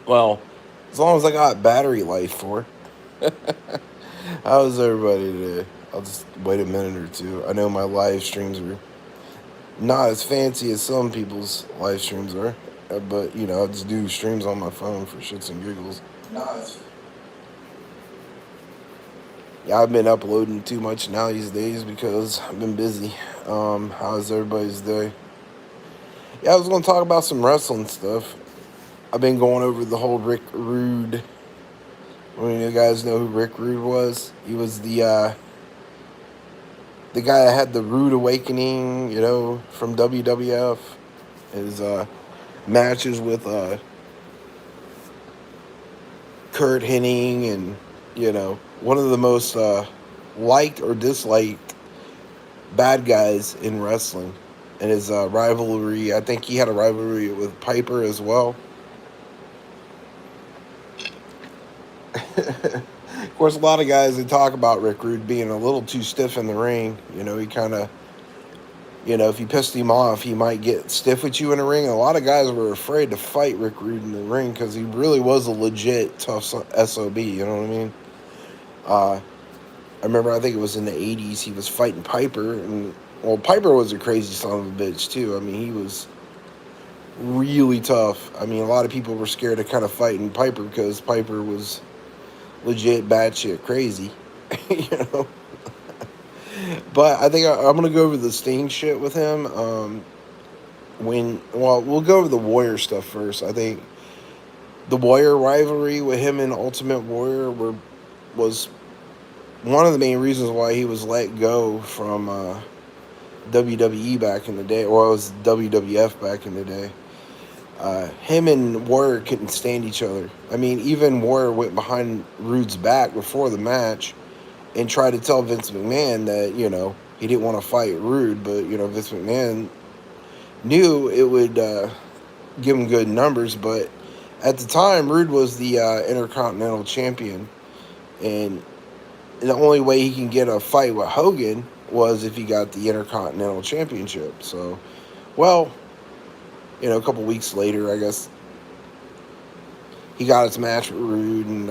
Well, as long as I got battery life for. How's everybody today? I'll just wait a minute or two. I know my live streams are not as fancy as some people's live streams are, but I just do streams on my phone for shits and giggles. Nice. Yeah, I've been uploading too much now these days because I've been busy. How's everybody's day? Yeah, I was going to talk about some wrestling stuff. I've been going over the whole Rick Rude. I mean, you guys know who Rick Rude was? He was the guy that had the Rude Awakening, from WWF. His matches with Kurt Hennig and one of the most liked or disliked bad guys in wrestling. And his rivalry, I think he had a rivalry with Piper as well. Of course, a lot of guys they talk about Rick Rude being a little too stiff in the ring. He kind of, if you pissed him off, he might get stiff with you in the ring. And a lot of guys were afraid to fight Rick Rude in the ring because he really was a legit tough SOB. You know what I mean? I remember, I think it was in the '80s, he was fighting Piper, and Piper was a crazy son of a bitch too. I mean, he was really tough. I mean, a lot of people were scared of kind of fighting Piper because Piper was legit batshit crazy, you know. But I think I'm gonna go over the Sting shit with him. We'll go over the Warrior stuff first. I think the Warrior rivalry with him and Ultimate Warrior was one of the main reasons why he was let go from WWE back in the day, or it was WWF back in the day. Him and Warrior couldn't stand each other. I mean, even Warrior went behind Rude's back before the match and tried to tell Vince McMahon that, he didn't want to fight Rude, but, Vince McMahon knew it would give him good numbers. But at the time, Rude was the Intercontinental Champion. And the only way he can get a fight with Hogan was if he got the Intercontinental Championship. So, well, a couple weeks later, I guess, he got his match with Rude, and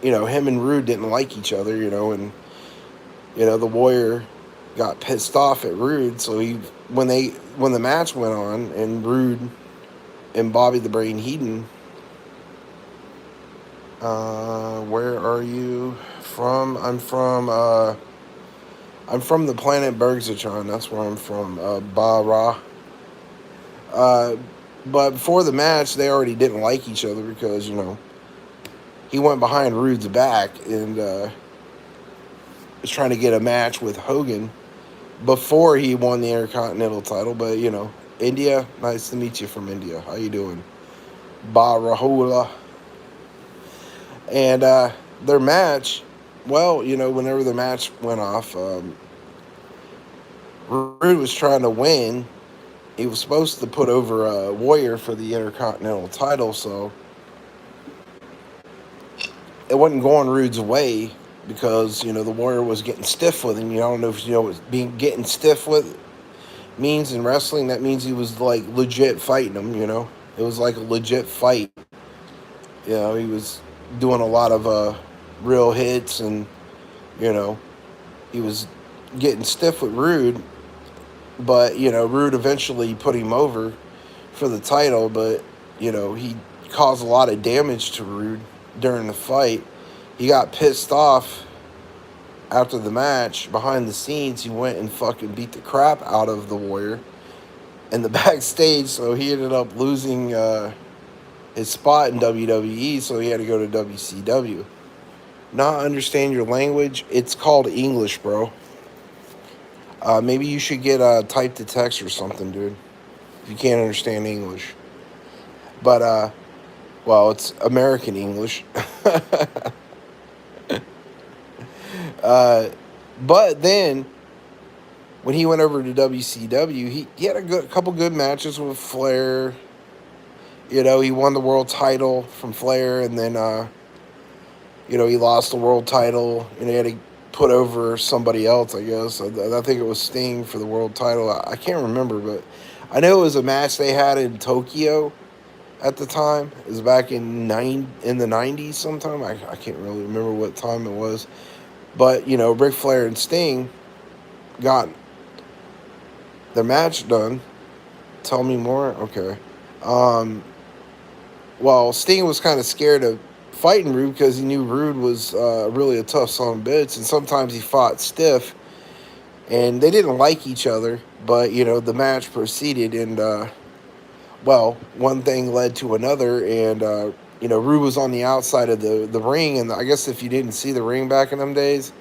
him and Rude didn't like each other, and the Warrior got pissed off at Rude, so when the match went on, and Rude and Bobby the Brain Heenan, where are you from? I'm from the planet Bergzatron. That's where I'm from, Bara. Uh, but before the match, they already didn't like each other because he went behind Rude's back and was trying to get a match with Hogan before he won the Intercontinental title. But India, nice to meet you from India. How you doing, Barahola? And their match, well, whenever the match went off, Rude was trying to win. He was supposed to put over Warrior for the Intercontinental title, so it wasn't going Rude's way because the Warrior was getting stiff with him. I don't know if you know what being getting stiff with means in wrestling. That means he was like legit fighting him. It was like a legit fight. He was doing a lot of real hits, and he was getting stiff with Rude. But Rude eventually put him over for the title, but he caused a lot of damage to Rude during the fight. He got pissed off after the match. Behind the scenes, he went and fucking beat the crap out of the Warrior in the backstage, so he ended up losing his spot in WWE, so he had to go to WCW. Not understand your language? It's called English, bro. Maybe you should get type to text or something, dude. If you can't understand English. But well, it's American English. But then when he went over to WCW, he had a couple good matches with Flair. He won the world title from Flair, and then he lost the world title, and he had to put over somebody else, I guess. I think it was Sting for the world title. I can't remember, but I know it was a match they had in Tokyo, at the time. It was back in the '90s sometime. I can't really remember what time it was, but you know, Ric Flair and Sting got the match done. Tell me more. Okay. Um, well, Sting was kind of scared of fighting Rude because he knew Rude was really a tough son of a bitch, and sometimes he fought stiff, and they didn't like each other. But you know, the match proceeded, and well, one thing led to another, and you know, Rude was on the outside of the ring, and I guess if you didn't see the ring back in them days,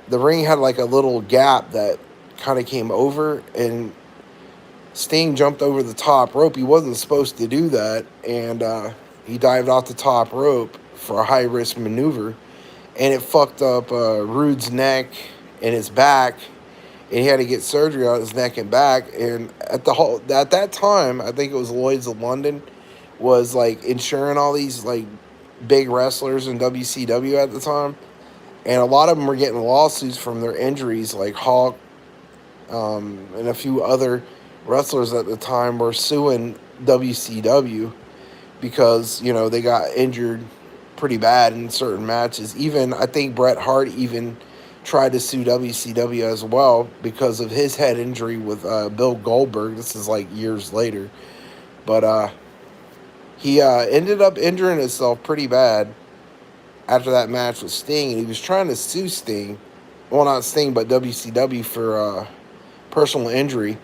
the ring had like a little gap that kind of came over, and Sting jumped over the top rope. He wasn't supposed to do that, and he dived off the top rope for a high risk maneuver, and it fucked up Rude's neck and his back, and he had to get surgery on his neck and back. And at that time, I think it was Lloyd's of London was like insuring all these like big wrestlers in WCW at the time, and a lot of them were getting lawsuits from their injuries, like Hawk and a few other wrestlers at the time were suing WCW because you know they got injured pretty bad in certain matches. Even I think Bret Hart even tried to sue WCW as well because of his head injury with Bill Goldberg. This is like years later, but he ended up injuring himself pretty bad after that match with Sting, and he was trying to sue Sting, well not Sting but WCW for personal injury,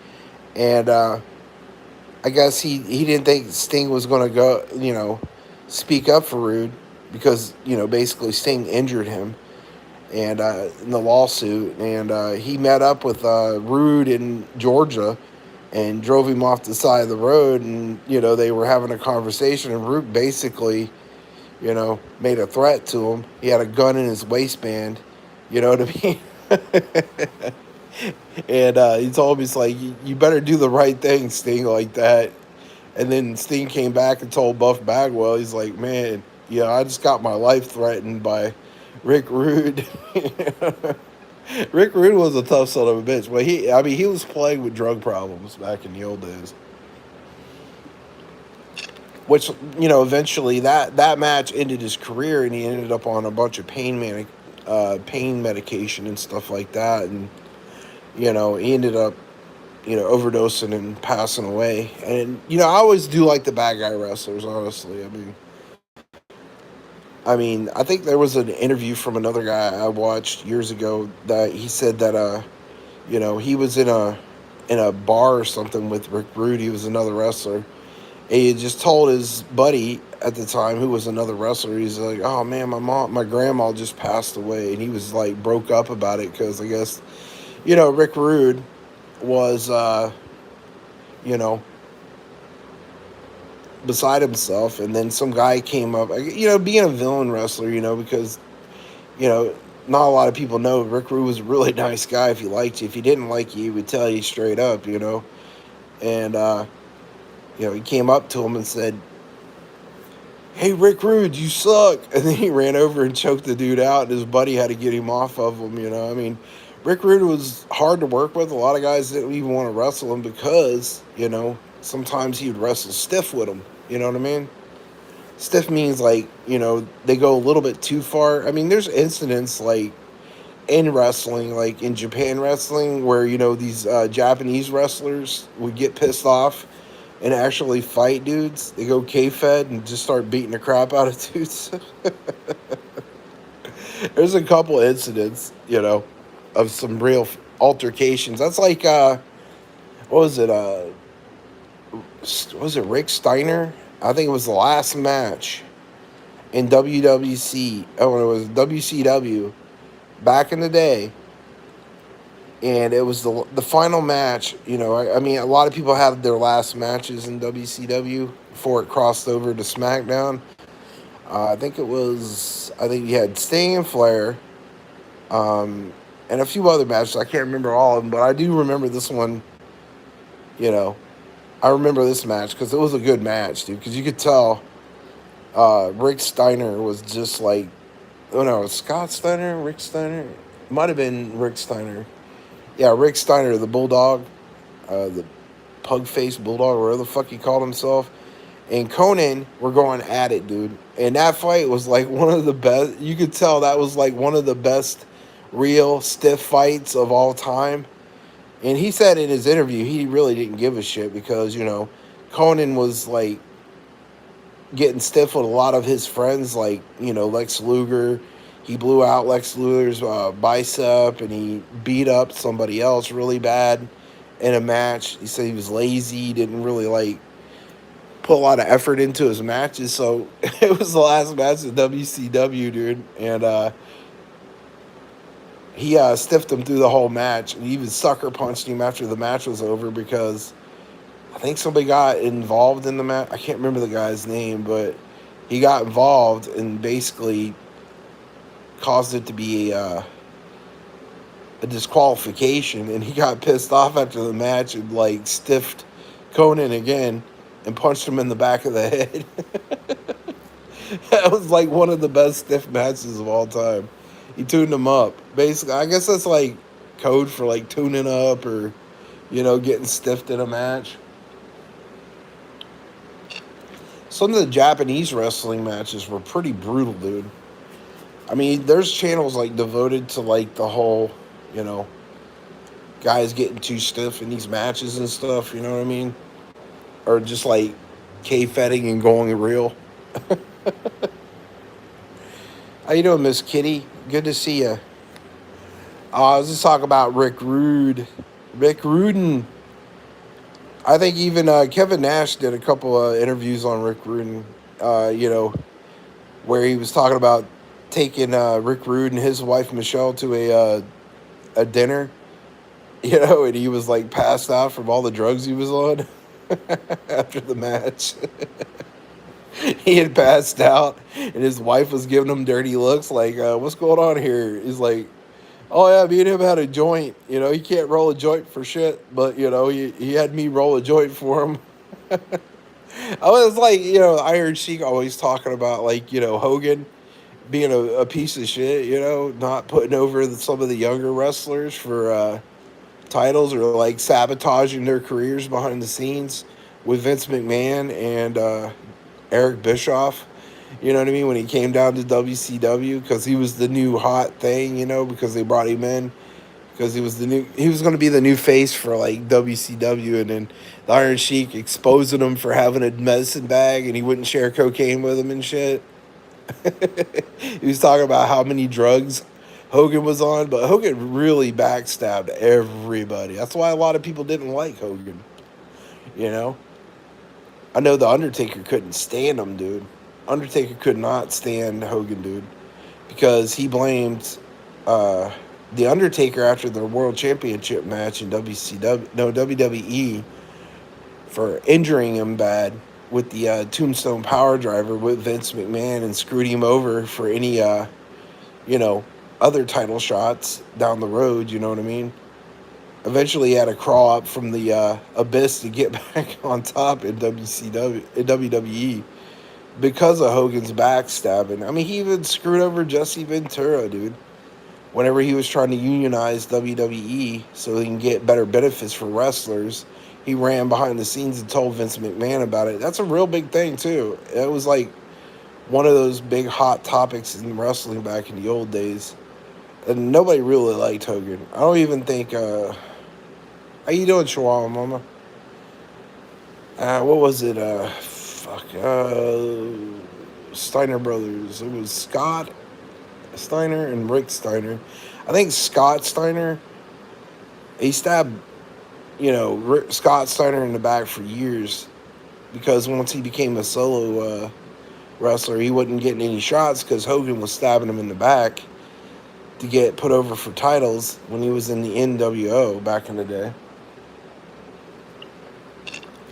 and I guess he didn't think Sting was going to go, you know, speak up for Rude because, you know, basically Sting injured him and in the lawsuit. And he met up with Rude in Georgia and drove him off the side of the road. And, you know, they were having a conversation. And Rude basically, you know, made a threat to him. He had a gun in his waistband. You know what I mean? And he told me, it's like, you better do the right thing, Sting, like that. And then Sting came back and told Buff Bagwell, he's like, man, yeah, I just got my life threatened by Rick Rude. Rick Rude was a tough son of a bitch, but he was plagued with drug problems back in the old days. Which, you know, eventually that match ended his career, and he ended up on a bunch of pain medication and stuff like that, and you know, he ended up, you know, overdosing and passing away. And you know, I always do like the bad guy wrestlers, honestly. I mean, I think there was an interview from another guy I watched years ago that he said that you know, he was in a bar or something with Rick Rude. He was another wrestler. And he had just told his buddy at the time, who was another wrestler, he's like, "Oh man, my grandma just passed away," and he was like broke up about it because I guess, you know, Rick Rude was you know, beside himself, and then some guy came up, you know, being a villain wrestler, you know, because you know, not a lot of people know Rick Rude was a really nice guy. If he liked you, if he didn't like you, he would tell you straight up, you know. And you know, he came up to him and said, "Hey, Rick Rude, you suck," and then he ran over and choked the dude out, and his buddy had to get him off of him, you know. I mean, Rick Rude was hard to work with. A lot of guys didn't even want to wrestle him because, you know, sometimes he would wrestle stiff with him, you know what I mean? Stiff means like, you know, they go a little bit too far. I mean, there's incidents like in wrestling, like in Japan wrestling, where, you know, these Japanese wrestlers would get pissed off and actually fight dudes. They go K-Fed and just start beating the crap out of dudes. There's a couple incidents, you know, of some real altercations. That's like, what was it? Was it Rick Steiner? I think it was the last match in WWC. Oh, it was WCW back in the day, and it was the final match. You know, I mean, a lot of people had their last matches in WCW before it crossed over to SmackDown. I think it was. I think you had Sting and Flair, and a few other matches. I can't remember all of them, but I do remember this one. You know, I remember this match because it was a good match, dude. Because you could tell Rick Steiner was just like, oh no, Scott Steiner, Rick Steiner, might have been Rick Steiner. Yeah, Rick Steiner, the Bulldog, the pug face Bulldog, or whatever the fuck he called himself. and Conan were going at it, dude. And that fight was like one of the best. You could tell that was like one of the best real stiff fights of all time. And he said in his interview he really didn't give a shit because, Conan was like getting stiff with a lot of his friends, like, Lex Luger. He blew out Lex Luger's bicep and he beat up somebody else really bad in a match. He said he was lazy, didn't really like put a lot of effort into his matches. So it was the last match of WCW, dude. And he stiffed him through the whole match. And he even sucker punched him after the match was over because I think somebody got involved in the match. I can't remember the guy's name, but he got involved and basically caused it to be a disqualification. And he got pissed off after the match and like stiffed Conan again and punched him in the back of the head. That was like one of the best stiff matches of all time. He tuned him up. Basically, I guess that's like code for like tuning up or, getting stiffed in a match. Some of the Japanese wrestling matches were pretty brutal, dude. I mean, there's channels like devoted to like the whole, you know, guys getting too stiff in these matches and stuff. You know what I mean? Or just like K-fetting and going real. How you doing, Miss Kitty? Good to see you. I was just talking about Rick Rude. Rick Rudin. I think even Kevin Nash did a couple of interviews on Rick Rudin. Where he was talking about taking Rick Rude and his wife Michelle to a dinner, and he was like passed out from all the drugs he was on after the match. He had passed out, and his wife was giving him dirty looks like, "What's going on here?" He's like, "Oh yeah, me and him had a joint. He can't roll a joint for shit, but he had me roll a joint for him." I was like, Iron Sheik always talking about like, Hogan being a piece of shit, not putting over some of the younger wrestlers for titles or like sabotaging their careers behind the scenes with Vince McMahon and Eric Bischoff. You know what I mean? When he came down to WCW because he was the new hot thing, because they brought him in because he was going to be the new face for like WCW, and then the Iron Sheik exposing him for having a medicine bag and he wouldn't share cocaine with him and shit. He was talking about how many drugs Hogan was on, but Hogan really backstabbed everybody. That's why a lot of people didn't like Hogan. You know, I know the Undertaker couldn't stand him, dude. Undertaker could not stand Hogan, dude, because he blamed the Undertaker after the World Championship match in WWE for injuring him bad with the Tombstone Power Driver with Vince McMahon and screwed him over for any, other title shots down the road, you know what I mean? Eventually he had to crawl up from the abyss to get back on top in WWE because of Hogan's backstabbing. I mean, he even screwed over Jesse Ventura, dude. Whenever he was trying to unionize WWE so he can get better benefits for wrestlers, he ran behind the scenes and told Vince McMahon about it. That's a real big thing, too. It was like one of those big hot topics in wrestling back in the old days. And nobody really liked Hogan. I don't even think... how you doing, Chihuahua Mama? What was it? Steiner Brothers. It was Scott Steiner and Rick Steiner. I think Scott Steiner, he stabbed, Scott Steiner in the back for years because once he became a solo wrestler, he wasn't getting any shots because Hogan was stabbing him in the back to get put over for titles when he was in the NWO back in the day.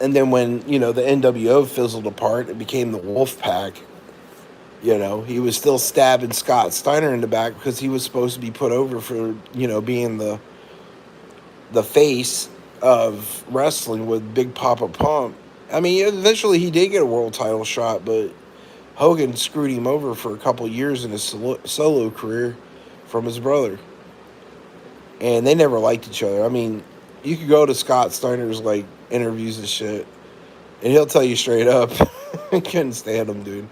And then when, the NWO fizzled apart, it became the Wolfpack. He was still stabbing Scott Steiner in the back because he was supposed to be put over for, being the face of wrestling with Big Papa Pump. I mean, eventually he did get a world title shot, but Hogan screwed him over for a couple years in his solo career from his brother. And they never liked each other. I mean, you could go to Scott Steiner's, interviews and shit, and he'll tell you straight up Couldn't stand him, dude.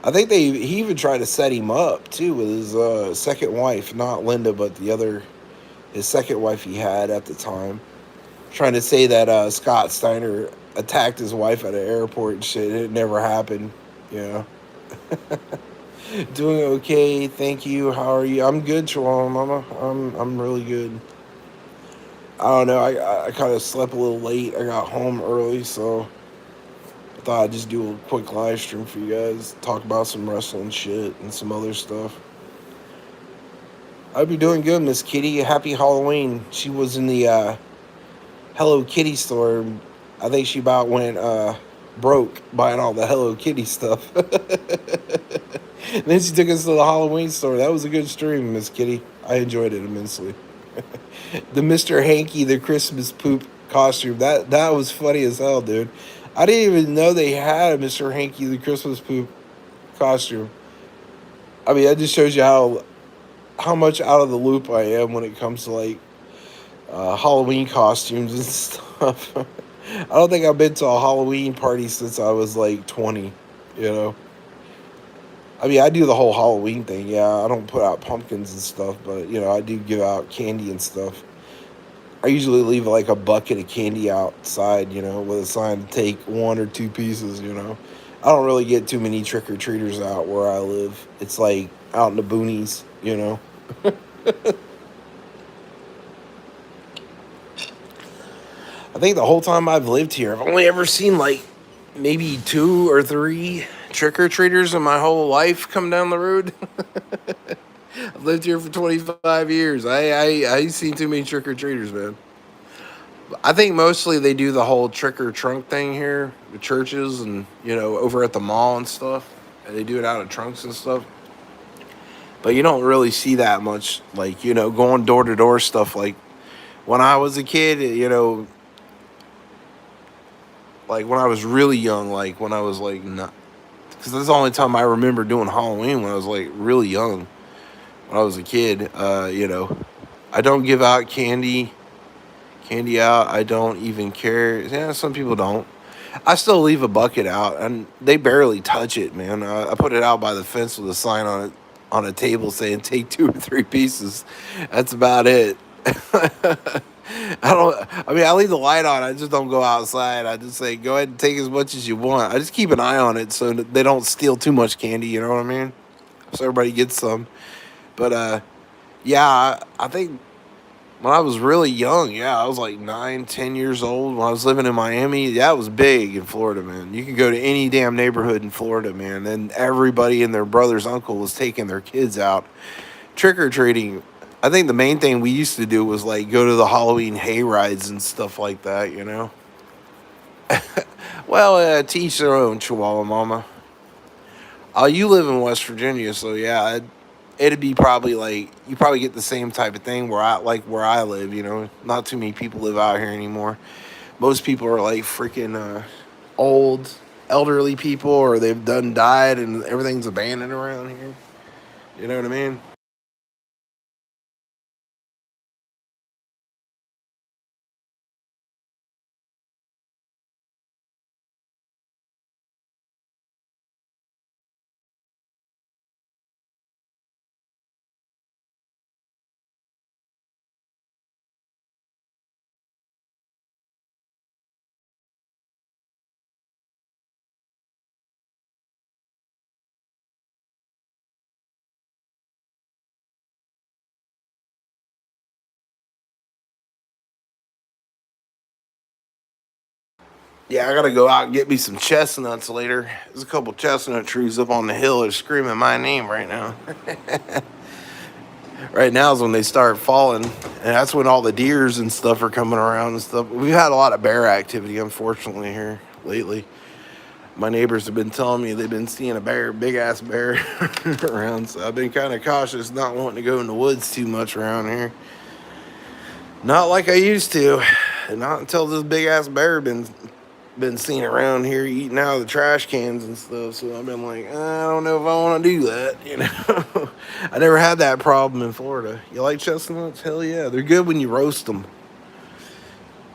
I think he even tried to set him up too with his second wife, not Linda, but the other his second wife he had at the time, trying to say that Scott Steiner attacked his wife at an airport and shit. It never happened. You know. Doing okay, thank you. How are you? I'm good, Chihuahua Mama. I'm really good. I don't know. I kind of slept a little late. I got home early, so I thought I'd just do a quick live stream for you guys, talk about some wrestling shit and some other stuff. I'd be doing good, Miss Kitty. Happy Halloween. She was in the Hello Kitty store. I think she about went broke buying all the Hello Kitty stuff. And then she took us to the Halloween store. That was a good stream, Miss Kitty. I enjoyed it immensely. The Mr. Hanky, the Christmas poop costume. That was funny as hell, dude. I didn't even know they had a Mr. Hanky, the Christmas poop costume. I mean, that just shows you how much out of the loop I am when it comes to like Halloween costumes and stuff. I don't think I've been to a Halloween party since I was like 20. You know. I mean, I do the whole Halloween thing. Yeah, I don't put out pumpkins and stuff, but I do give out candy and stuff. I usually leave like a bucket of candy outside, with a sign to take 1 or 2 pieces. I don't really get too many trick-or-treaters out where I live. It's like out in the boonies. I think the whole time I've lived here, I've only ever seen like maybe 2 or 3 trick-or-treaters in my whole life come down the road. I've lived here for 25 years. I ain't seen too many trick-or-treaters, man. I think mostly they do the whole trick or trunk thing here, the churches and over at the mall and stuff. And they do it out of trunks and stuff. But you don't really see that much, like going door to door stuff. Like when I was a kid, like when I was really young, like when I was like not, because that's the only time I remember doing Halloween when I was like really young. When I was a kid, I don't give out candy out. I don't even care. Yeah, some people don't. I still leave a bucket out, and they barely touch it, man. I put it out by the fence with a sign on it, on a table saying take 2 or 3 pieces. That's about it. I leave the light on. I just don't go outside. I just say, go ahead and take as much as you want. I just keep an eye on it so that they don't steal too much candy, you know what I mean? So everybody gets some. But, yeah, I think when I was really young, yeah, I was like 9, 10 years old when I was living in Miami. That was big in Florida, man. You can go to any damn neighborhood in Florida, man, and everybody and their brother's uncle was taking their kids out trick-or-treating. I think the main thing we used to do was like go to the Halloween hay rides and stuff like that. Well, teach their own, Chihuahua Mama. Oh, you live in West Virginia, so yeah, it'd be probably like you probably get the same type of thing where I live. Not too many people live out here anymore. Most people are like freaking old, elderly people, or they've done died, and everything's abandoned around here. You know what I mean? Yeah, I gotta go out and get me some chestnuts later. There's a couple chestnut trees up on the hill that are screaming my name right now. Right now is when they start falling, and that's when all the deers and stuff are coming around and stuff. We've had a lot of bear activity, unfortunately, here lately. My neighbors have been telling me they've been seeing a bear, big ass bear around, so I've been kind of cautious, not wanting to go in the woods too much around here. Not like I used to, not until this big ass bear been seen around here eating out of the trash cans and stuff. So I've been like, I don't know if I want to do that. I never had that problem in Florida. You like chestnuts? Hell yeah, they're good when you roast them.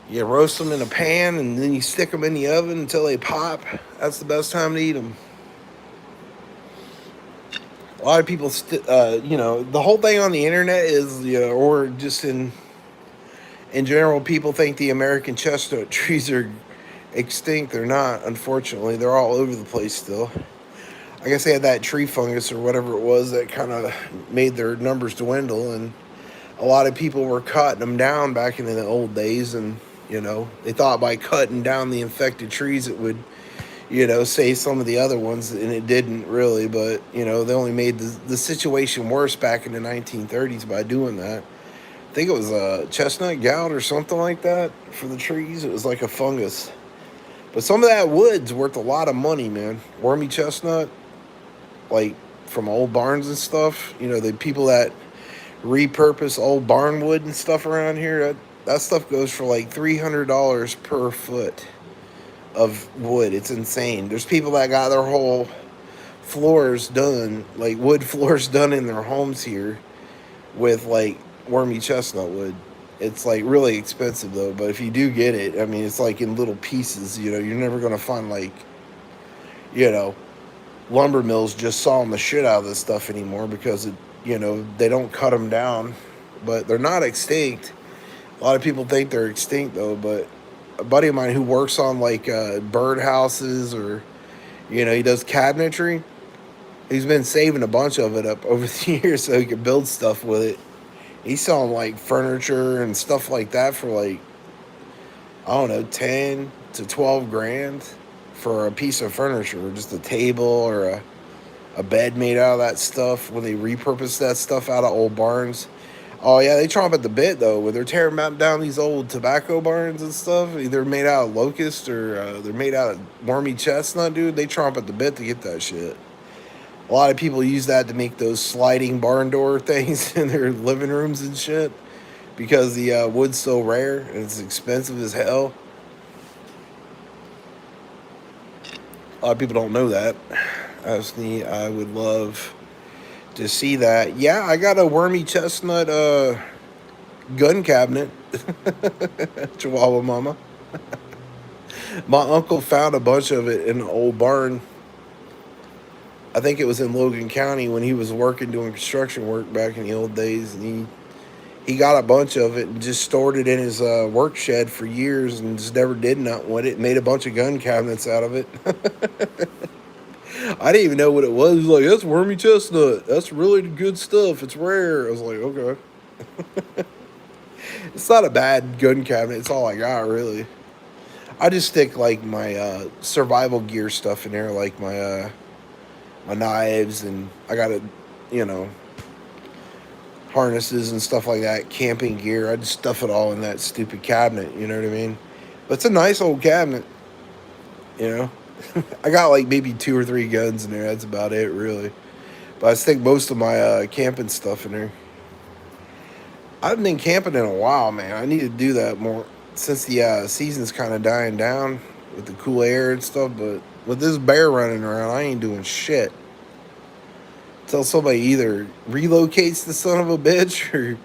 You roast them in a pan and then you stick them in the oven until they pop. That's the best time to eat them. A lot of people, the whole thing on the internet is, or just in general, people think the American chestnut trees are extinct. They're not, unfortunately. They're all over the place still. I guess they had that tree fungus or whatever it was that kind of made their numbers dwindle, and a lot of people were cutting them down back in the old days, and they thought by cutting down the infected trees it would save some of the other ones, and it didn't really. But they only made the situation worse back in the 1930s by doing that. I think it was a chestnut gout or something like that for the trees. It was like a fungus. But some of that wood's worth a lot of money, man. Wormy chestnut, like from old barns and stuff. The people that repurpose old barn wood and stuff around here, that stuff goes for like $300 per foot of wood. It's insane. There's people that got their whole floors done, like wood floors done in their homes here with like wormy chestnut wood. It's like really expensive though, but if you do get it, I mean, it's like in little pieces. You're never gonna find like, lumber mills just sawing the shit out of this stuff anymore because they don't cut them down. But they're not extinct. A lot of people think they're extinct though, but a buddy of mine who works on like bird houses, or he does cabinetry. He's been saving a bunch of it up over the years so he could build stuff with it. He's selling like furniture and stuff like that for like, I don't know, 10 to 12 grand for a piece of furniture, or just a table or a bed made out of that stuff when they repurpose that stuff out of old barns. Oh yeah, they chomp at the bit though when they're tearing down these old tobacco barns and stuff. Either made out of locust or they're made out of wormy chestnut, dude. They chomp at the bit to get that shit. A lot of people use that to make those sliding barn door things in their living rooms and shit because the wood's so rare and it's expensive as hell. A lot of people don't know that. That's neat. I would love to see that. Yeah, I got a wormy chestnut gun cabinet. Chihuahua mama. My uncle found a bunch of it in an old barn. I think it was in Logan County when he was working doing construction work back in the old days, and he got a bunch of it and just stored it in his work shed for years and just never did nothing with it. Made a bunch of gun cabinets out of it. I didn't even know what it was. He was like, that's wormy chestnut. That's really good stuff. It's rare. I was like, okay. It's not a bad gun cabinet. It's all I got, really. I just stick like my survival gear stuff in there, like my knives, and I got harnesses and stuff like that, camping gear. I just stuff it all in that stupid cabinet. You know what I mean? But it's a nice old cabinet. I got like maybe 2 or 3 guns in there. That's about it, really. But I stick most of my camping stuff in there. I haven't been camping in a while, man. I need to do that more since the season's kind of dying down with the cool air and stuff. But with this bear running around, I ain't doing shit. Until somebody either relocates the son of a bitch or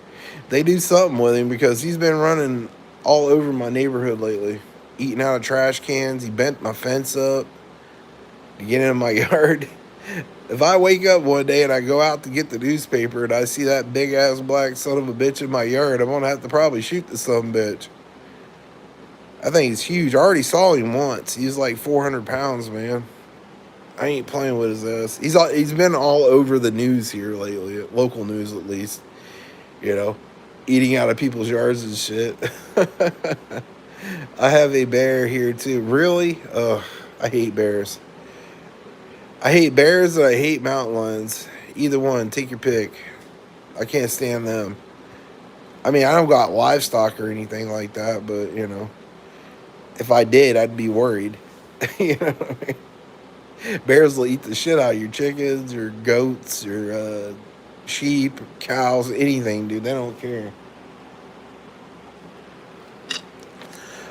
they do something with him, because he's been running all over my neighborhood lately. Eating out of trash cans. He bent my fence up to get in my yard. If I wake up one day and I go out to get the newspaper and I see that big ass black son of a bitch in my yard, I'm gonna have to probably shoot the son of a bitch. I think he's huge. I already saw him once. He's like 400 pounds, man. I ain't playing with his ass. He's been all over the news here lately, local news at least. Eating out of people's yards and shit. I have a bear here too. Really? Ugh, I hate bears. I hate bears and I hate mountain lions. Either one, take your pick. I can't stand them. I mean, I don't got livestock or anything like that, but if I did, I'd be worried. you know what I mean? Bears will eat the shit out of your chickens, your goats, your sheep, cows, anything, dude. They don't care.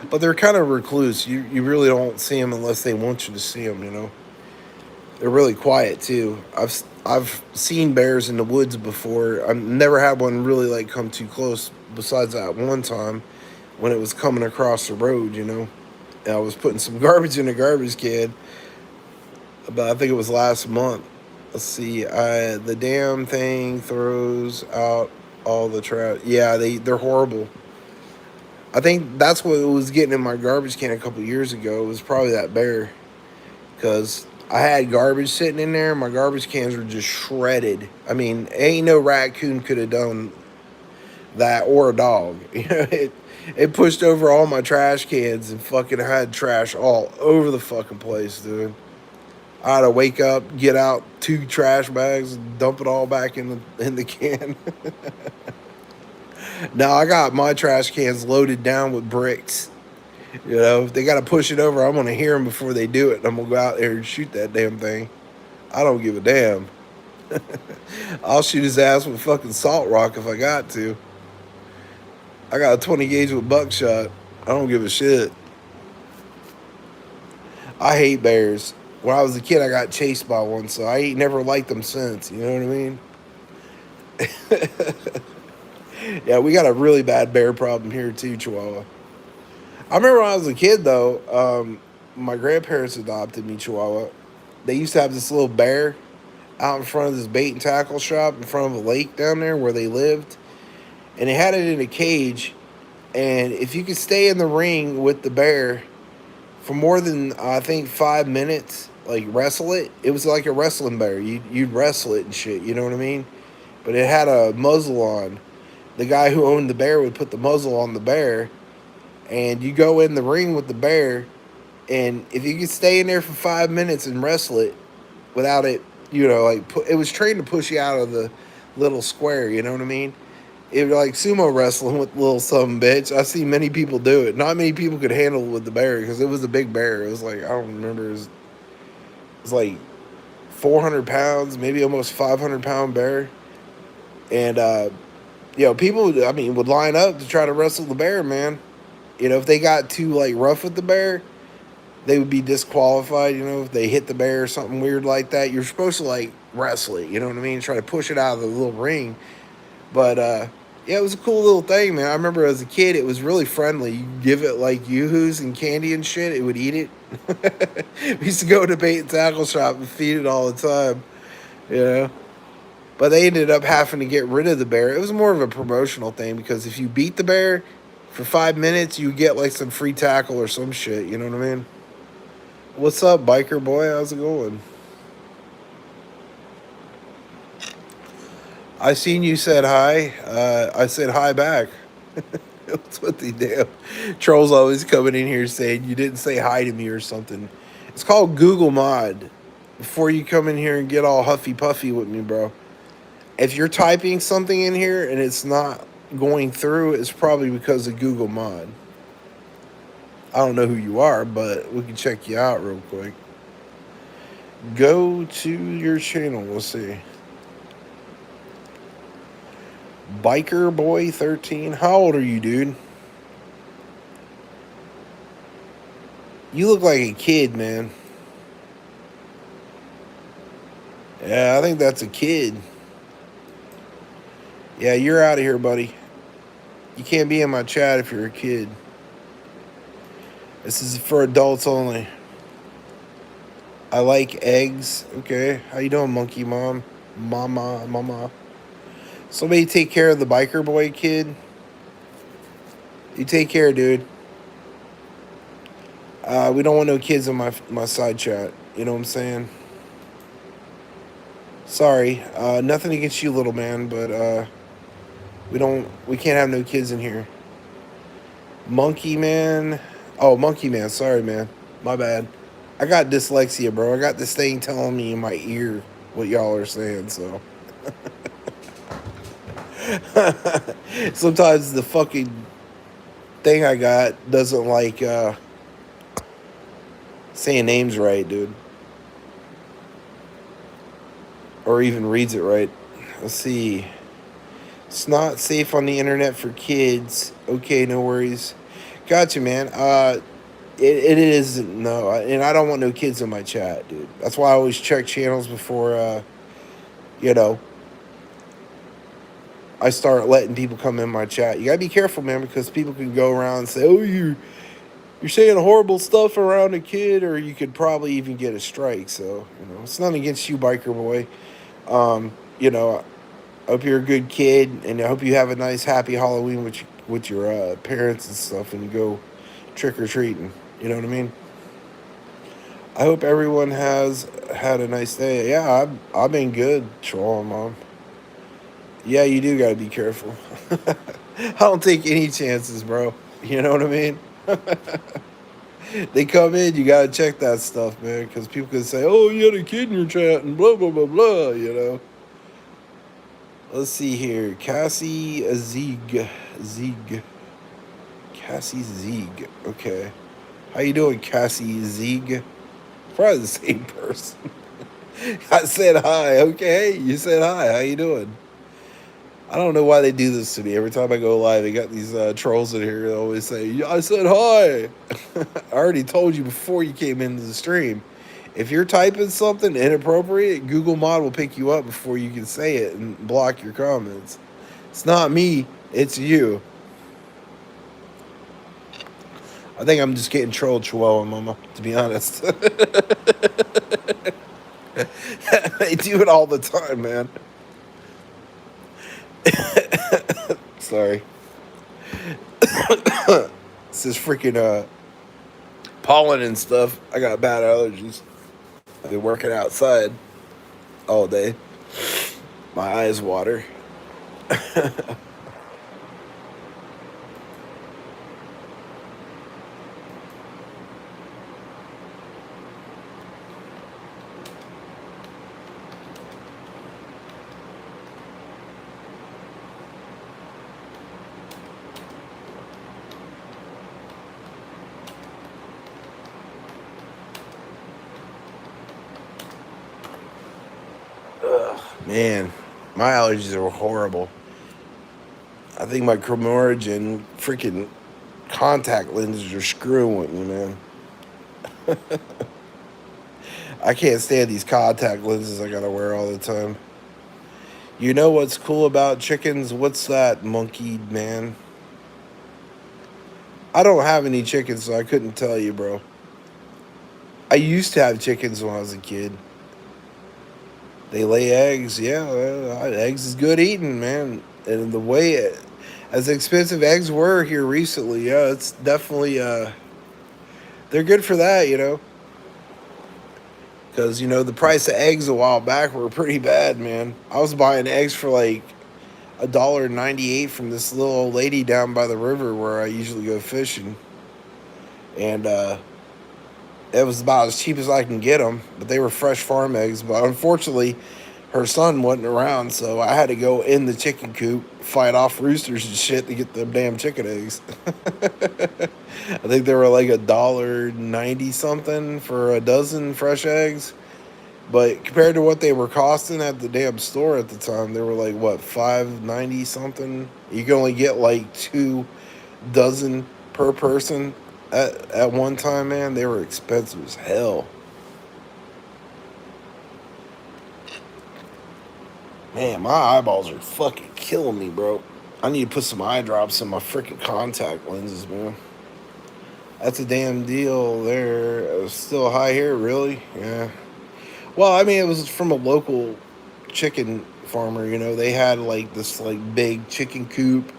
But they're kind of recluse. You really don't see them unless they want you to see them. They're really quiet too. I've seen bears in the woods before. I've never had one really like come too close. Besides that one time when it was coming across the road, And I was putting some garbage in a garbage can, but I think it was last month. Let's see, the damn thing throws out all the trash. Yeah, they're horrible. I think that's what was getting in my garbage can a couple years ago. It was probably that bear, because I had garbage sitting in there. My garbage cans were just shredded. I mean, ain't no raccoon could have done that, or a dog. It pushed over all my trash cans and fucking had trash all over the fucking place, dude. I had to wake up, get out 2 trash bags, and dump it all back in the can. Now I got my trash cans loaded down with bricks. If they got to push it over, I'm gonna hear them before they do it. I'm gonna go out there and shoot that damn thing. I don't give a damn. I'll shoot his ass with fucking salt rock if I got to. I got a 20 gauge with buckshot. I don't give a shit. I hate bears. When I was a kid, I got chased by one, so I ain't never liked them since. You know what I mean? Yeah, we got a really bad bear problem here too, Chihuahua. I remember when I was a kid, though, my grandparents adopted me, Chihuahua. They used to have this little bear out in front of this bait and tackle shop in front of a lake down there where they lived. And they had it in a cage. And if you could stay in the ring with the bear for more than, I think, 5 minutes, like wrestle it, it was like a wrestling bear. You'd wrestle it and shit, you know what I mean? But it had a muzzle on. The guy who owned the bear would put the muzzle on the bear, and you go in the ring with the bear, and if you could stay in there for 5 minutes and wrestle it without it, it was trained to push you out of the little square, you know what I mean? It was like sumo wrestling with little some bitch. I see many people do it. Not many people could handle it with the bear because it was a big bear. It was like, I don't remember, it was like 400 pounds, maybe almost 500-pound bear. And, people, I mean, would line up to try to wrestle the bear, man. If they got too, like, rough with the bear, they would be disqualified, if they hit the bear or something weird like that. You're supposed to, like, wrestle it, you know what I mean? Try to push it out of the little ring. But, yeah, it was a cool little thing, man. I remember as a kid, it was really friendly. You give it, like, yoo-hoos and candy and shit, it would eat it. We used to go to bait and tackle shop and feed it all the time, But they ended up having to get rid of the bear. It was more of a promotional thing because if you beat the bear for 5 minutes, you get like some free tackle or some shit. You know what I mean? What's up, biker boy? How's it going? I seen you said hi. I said hi back. That's what they do. Trolls always coming in here saying you didn't say hi to me or something. It's called Google Mod. Before you come in here and get all huffy puffy with me, bro. If you're typing something in here and it's not going through, it's probably because of Google Mod. I don't know who you are, but we can check you out real quick. Go to your channel. We'll see. Biker Boy 13. How old are you, dude? You look like a kid, man. Yeah, I think that's a kid. Yeah, you're out of here, buddy. You can't be in my chat if you're a kid. This is for adults only. I like eggs. Okay. How you doing, monkey mom? Mama. Somebody take care of the biker boy kid. You take care, dude. We don't want no kids in my side chat. You know what I'm saying? Sorry. Nothing against you, little man, but we can't have no kids in here. Monkey man. Oh, monkey man. Sorry, man. My bad. I got dyslexia, bro. I got this thing telling me in my ear what y'all are saying, so. Sometimes the fucking thing I got doesn't like saying names right, dude. Or even reads it right. Let's see. It's not safe on the internet for kids. Okay, no worries. Gotcha, man. It is, no. And I don't want no kids in my chat, dude. That's why I always check channels before, I start letting people come in my chat. You gotta be careful, man, because people can go around and say, "Oh, you're saying horrible stuff around a kid," or you could probably even get a strike. So it's nothing against you, biker boy. You know, I hope you're a good kid, and I hope you have a nice, happy Halloween with your parents and stuff, and you go trick or treating. You know what I mean? I hope everyone has had a nice day. Yeah, I've been good, Troll Mom. Yeah, you do gotta be careful. I don't take any chances, bro. You know what I mean? They come in, you gotta check that stuff, man, because people can say, "Oh, you had a kid in your chat," and blah blah blah blah. Let's see here, Cassie Zieg, Cassie Zieg. Okay, how you doing, Cassie Zieg? Probably the same person. I said hi. Okay, you said hi. How you doing? I don't know why they do this to me. Every time I go live, they got these trolls in here that always say, "Yeah, I said hi." I already told you before you came into the stream. If you're typing something inappropriate, Google Mod will pick you up before you can say it and block your comments. It's not me, it's you. I think I'm just getting trolled, Chihuahua Mama, to be honest. They do it all the time, man. Sorry. It's this freaking pollen and stuff. I got bad allergies. I've been working outside all day. My eyes water. Ugh, man, my allergies are horrible. I think my Chromogen freaking contact lenses are screwing with me, man. I can't stand these contact lenses I gotta wear all the time. You know what's cool about chickens? What's that, monkey man? I don't have any chickens, so I couldn't tell you, bro. I used to have chickens when I was a kid. They lay eggs, yeah. Eggs is good eating, man. And the way as expensive eggs were here recently, yeah, it's definitely they're good for that. Because the price of eggs a while back were pretty bad, man. I was buying eggs for like $1.98 from this little old lady down by the river where I usually go fishing, and it was about as cheap as I can get them. But they were fresh farm eggs. But unfortunately, her son wasn't around, so I had to go in the chicken coop, fight off roosters and shit to get them damn chicken eggs. I think they were like $1.90 something for a dozen fresh eggs. But compared to what they were costing at the damn store at the time, they were like what, $5.90 something. You can only get like 2 dozen per person at one time, man. They were expensive as hell. Man, my eyeballs are fucking killing me, bro. I need to put some eye drops in my freaking contact lenses, man. That's a damn deal there. Still high here, really? Yeah. Well, I mean, it was from a local chicken farmer. They had like this like big chicken coop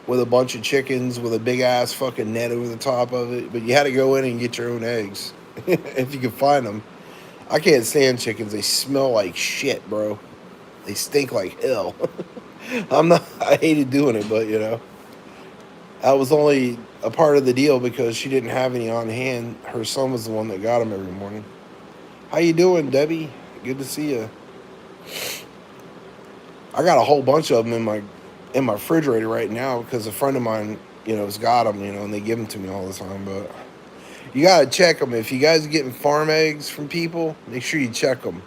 with a bunch of chickens with a big ass fucking net over the top of it. But you had to go in and get your own eggs if you could find them. I can't stand chickens. They smell like shit, bro. They stink like hell. I hated doing it, but that was only a part of the deal because she didn't have any on hand. Her son was the one that got them every morning. How you doing, Debbie? Good to see you. I got a whole bunch of them in my refrigerator right now because a friend of mine, has got them, and they give them to me all the time. But you gotta check them. If you guys are getting farm eggs from people, make sure you check them.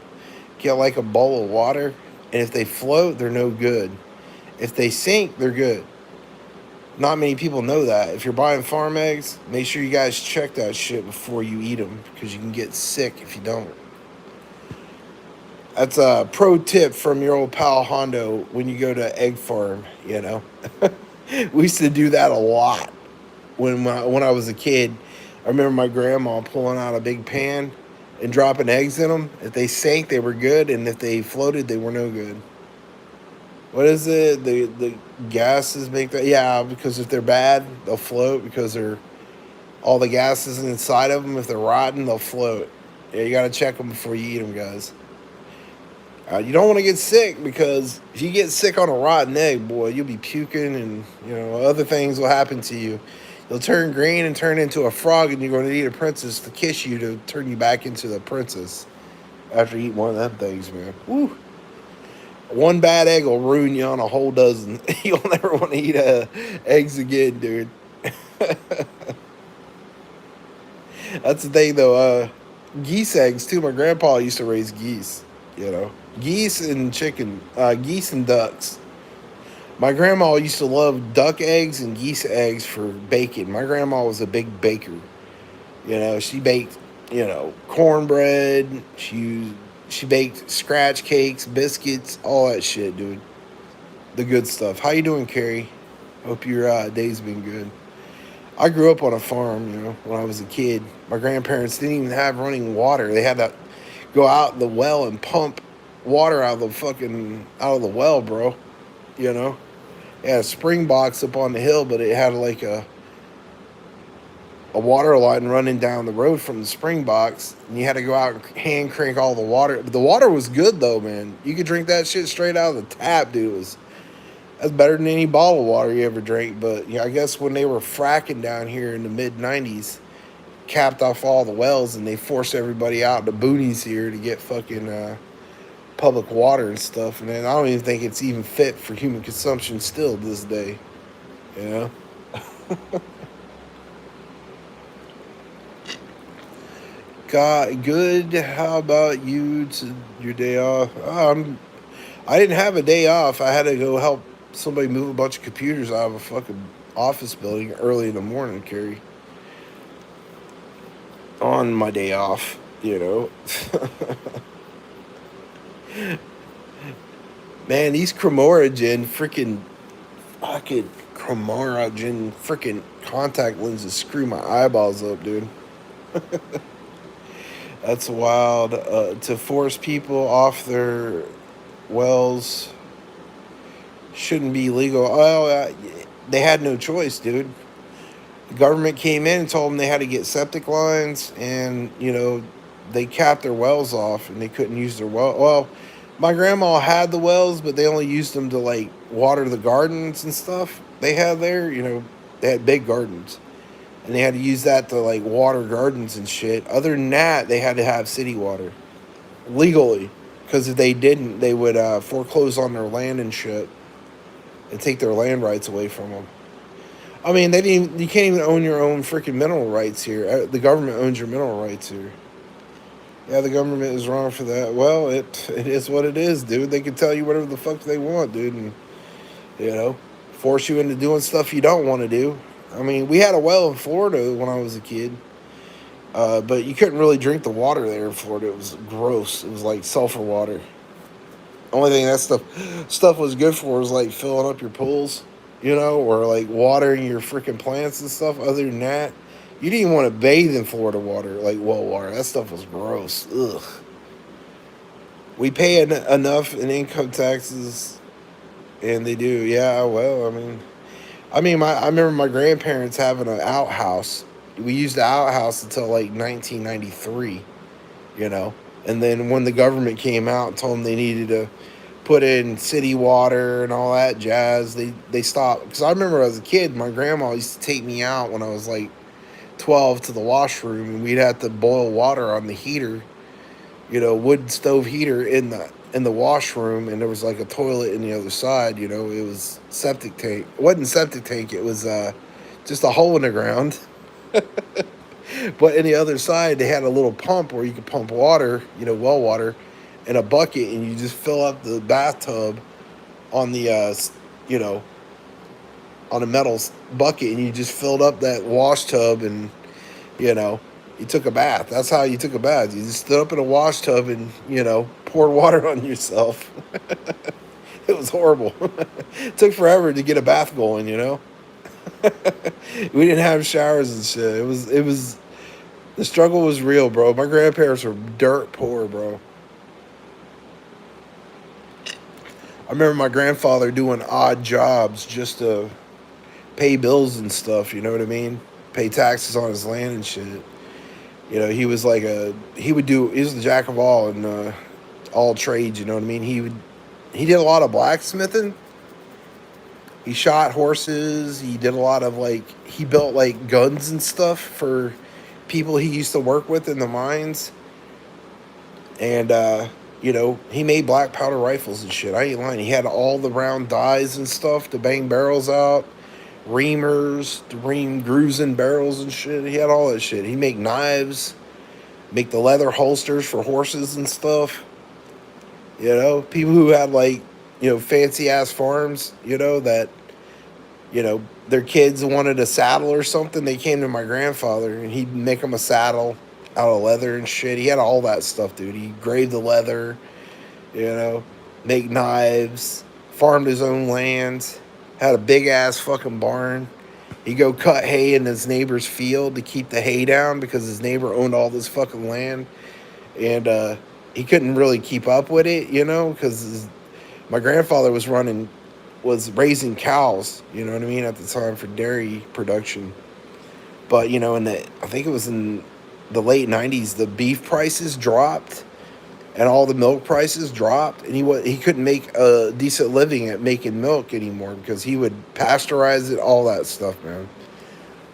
Get like a bowl of water, and if they float, they're no good. If they sink, they're good. Not many people know that. If you're buying farm eggs, make sure you guys check that shit before you eat them because you can get sick if you don't. That's a pro tip from your old pal Hondo when you go to egg farm. We used to do that a lot when I was a kid. I remember my grandma pulling out a big pan and dropping eggs in them. If they sank, they were good, and if they floated, they were no good. What is it? The gases make that? Yeah, because if they're bad, they'll float because they're all the gases inside of them. If they're rotten, they'll float. Yeah, you gotta check them before you eat them, guys. You don't want to get sick because if you get sick on a rotten egg, boy, you'll be puking and other things will happen to you. You'll turn green and turn into a frog, and you're going to need a princess to kiss you to turn you back into the princess after you eat one of them things, man. Woo. One bad egg will ruin you on a whole dozen. You'll never want to eat eggs again, dude. That's the thing, though. Geese eggs too. My grandpa used to raise geese. Geese and chicken, geese and ducks. My grandma used to love duck eggs and geese eggs for bacon. My grandma was a big baker. She baked, cornbread. She baked scratch cakes, biscuits, all that shit, dude. The good stuff. How you doing, Carrie? Hope your day's been good. I grew up on a farm, when I was a kid. My grandparents didn't even have running water. They had to go out the well and pump water out of the well, bro. It had a spring box up on the hill, but it had like a water line running down the road from the spring box, and you had to go out and hand crank all the water. But the water was good though, man. You could drink that shit straight out of the tap, dude. That's better than any bottled water you ever drank. But I guess when they were fracking down here in the mid '90s, capped off all the wells, and they forced everybody out in the boonies here to get fucking public water and stuff. And then I don't even think it's even fit for human consumption still to this day. You know? God, good. How about you? Your day off? I didn't have a day off. I had to go help somebody move a bunch of computers out of a fucking office building early in the morning, Carrie. On my day off, Man, these Chromoragen freaking fucking Chromoragen freaking contact lenses screw my eyeballs up, dude. That's wild. To force people off their wells shouldn't be legal. They had no choice, dude. The government came in and told them they had to get septic lines, and they capped their wells off, and they couldn't use their well. Well, my grandma had the wells, but they only used them to like water the gardens and stuff they had there. They had big gardens, and they had to use that to like water gardens and shit. Other than that, they had to have city water legally, because if they didn't, they would foreclose on their land and shit and take their land rights away from them. I mean, you can't even own your own freaking mineral rights here. The government owns your mineral rights here. Yeah, the government is wrong for that. Well, it is what it is, dude. They can tell you whatever the fuck they want, dude, and force you into doing stuff you don't want to do. I mean, we had a well in Florida when I was a kid, but you couldn't really drink the water there in Florida. It was gross. It was like sulfur water. Only thing that stuff was good for was like filling up your pools, or like watering your freaking plants and stuff. Other than that, you didn't even want to bathe in Florida water, like well water. That stuff was gross. Ugh. We pay enough in income taxes, and they do. Yeah, well, I remember my grandparents having an outhouse. We used the outhouse until like 1993, and then when the government came out and told them they needed to put in city water and all that jazz, they stopped. Because I remember as a kid, my grandma used to take me out when I was like 12 to the washroom, and we'd have to boil water on the heater, wood stove heater in the washroom, and there was like a toilet in the other side. It was septic tank. It wasn't septic tank. It was just a hole in the ground. But in the other side, they had a little pump where you could pump water, well water, in a bucket, and you just fill up the bathtub on the, on a metal bucket, and you just filled up that wash tub, and, you You took a bath. That's how you took a bath. You just stood up in a wash tub and, poured water on yourself. It was horrible. It took forever to get a bath going. We didn't have showers and shit. It was the struggle was real, bro. My grandparents were dirt poor, bro. I remember my grandfather doing odd jobs just to pay bills and stuff, you know what I mean? Pay taxes on his land and shit. He was like he was the jack of all and all trades, you know what I mean? He did a lot of blacksmithing. He shot horses. He did a lot of he built like guns and stuff for people he used to work with in the mines. And he made black powder rifles and shit. I ain't lying. He had all the round dies and stuff to bang barrels out, reamers to ream grooves in barrels and shit. He had all that shit. He make knives, make the leather holsters for horses and stuff. People who had fancy ass farms, that their kids wanted a saddle or something. They came to my grandfather and he'd make them a saddle out of leather and shit. He had all that stuff, dude. He graved the leather, you know, make knives, farmed his own land, had a big ass fucking barn. He'd go cut hay in his neighbor's field to keep the hay down because his neighbor owned all this fucking land. And he couldn't really keep up with it, because my grandfather was raising cows, you know what I mean, at the time for dairy production. But, I think it was in the late 90s, the beef prices dropped and all the milk prices dropped, and he couldn't make a decent living at making milk anymore because he would pasteurize it, all that stuff, man.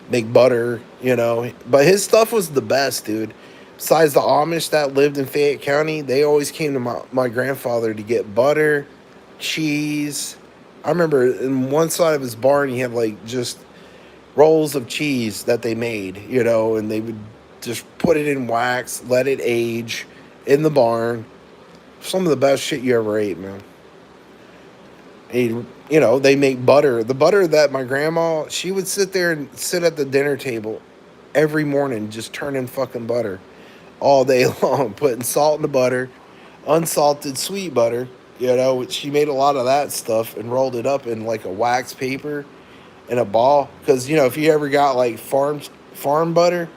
Make butter, But his stuff was the best, dude. Besides the Amish that lived in Fayette County, they always came to my grandfather to get butter, cheese. I remember in one side of his barn, he had just rolls of cheese that they made, and they would just put it in wax, let it age in the barn. Some of the best shit you ever ate, man. And, they make butter. The butter that my grandma, she would sit there and sit at the dinner table every morning just turning fucking butter all day long, putting salt in the butter, unsalted sweet butter. She made a lot of that stuff and rolled it up in a wax paper in a ball. Because, if you ever got farm butter,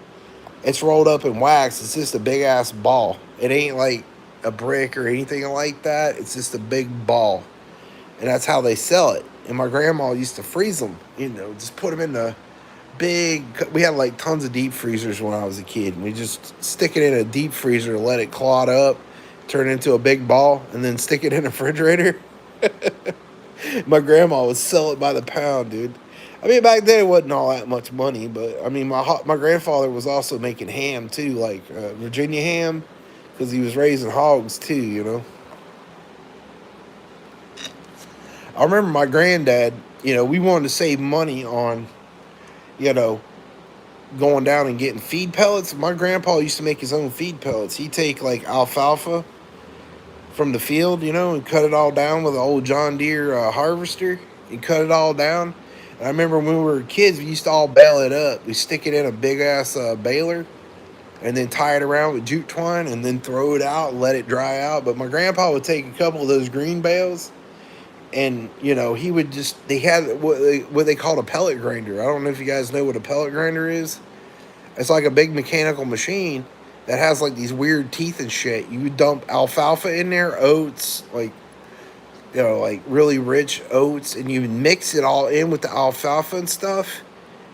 it's rolled up in wax. It's just a big ass ball. It ain't like a brick or anything like that. It's just a big ball. And that's how they sell it. And my grandma used to freeze them, just put them in the big. We had tons of deep freezers when I was a kid. And we just stick it in a deep freezer, let it clot up, turn it into a big ball, and then stick it in a refrigerator. My grandma would sell it by the pound, dude. I mean, back then it wasn't all that much money, but I mean, my grandfather was also making ham too, Virginia ham, because he was raising hogs too. I remember my granddad. We wanted to save money on, going down and getting feed pellets. My grandpa used to make his own feed pellets. He'd take alfalfa from the field, and cut it all down with an old John Deere harvester. And cut it all down. And I remember when we were kids, we used to all bale it up. We stick it in a big ass baler, and then tie it around with jute twine, and then throw it out and let it dry out. But my grandpa would take a couple of those green bales, and he would they had what they called a pellet grinder. I don't know if you guys know what a pellet grinder is. It's like a big mechanical machine that has these weird teeth and shit. You would dump alfalfa in there, oats, really rich oats, and you would mix it all in with the alfalfa and stuff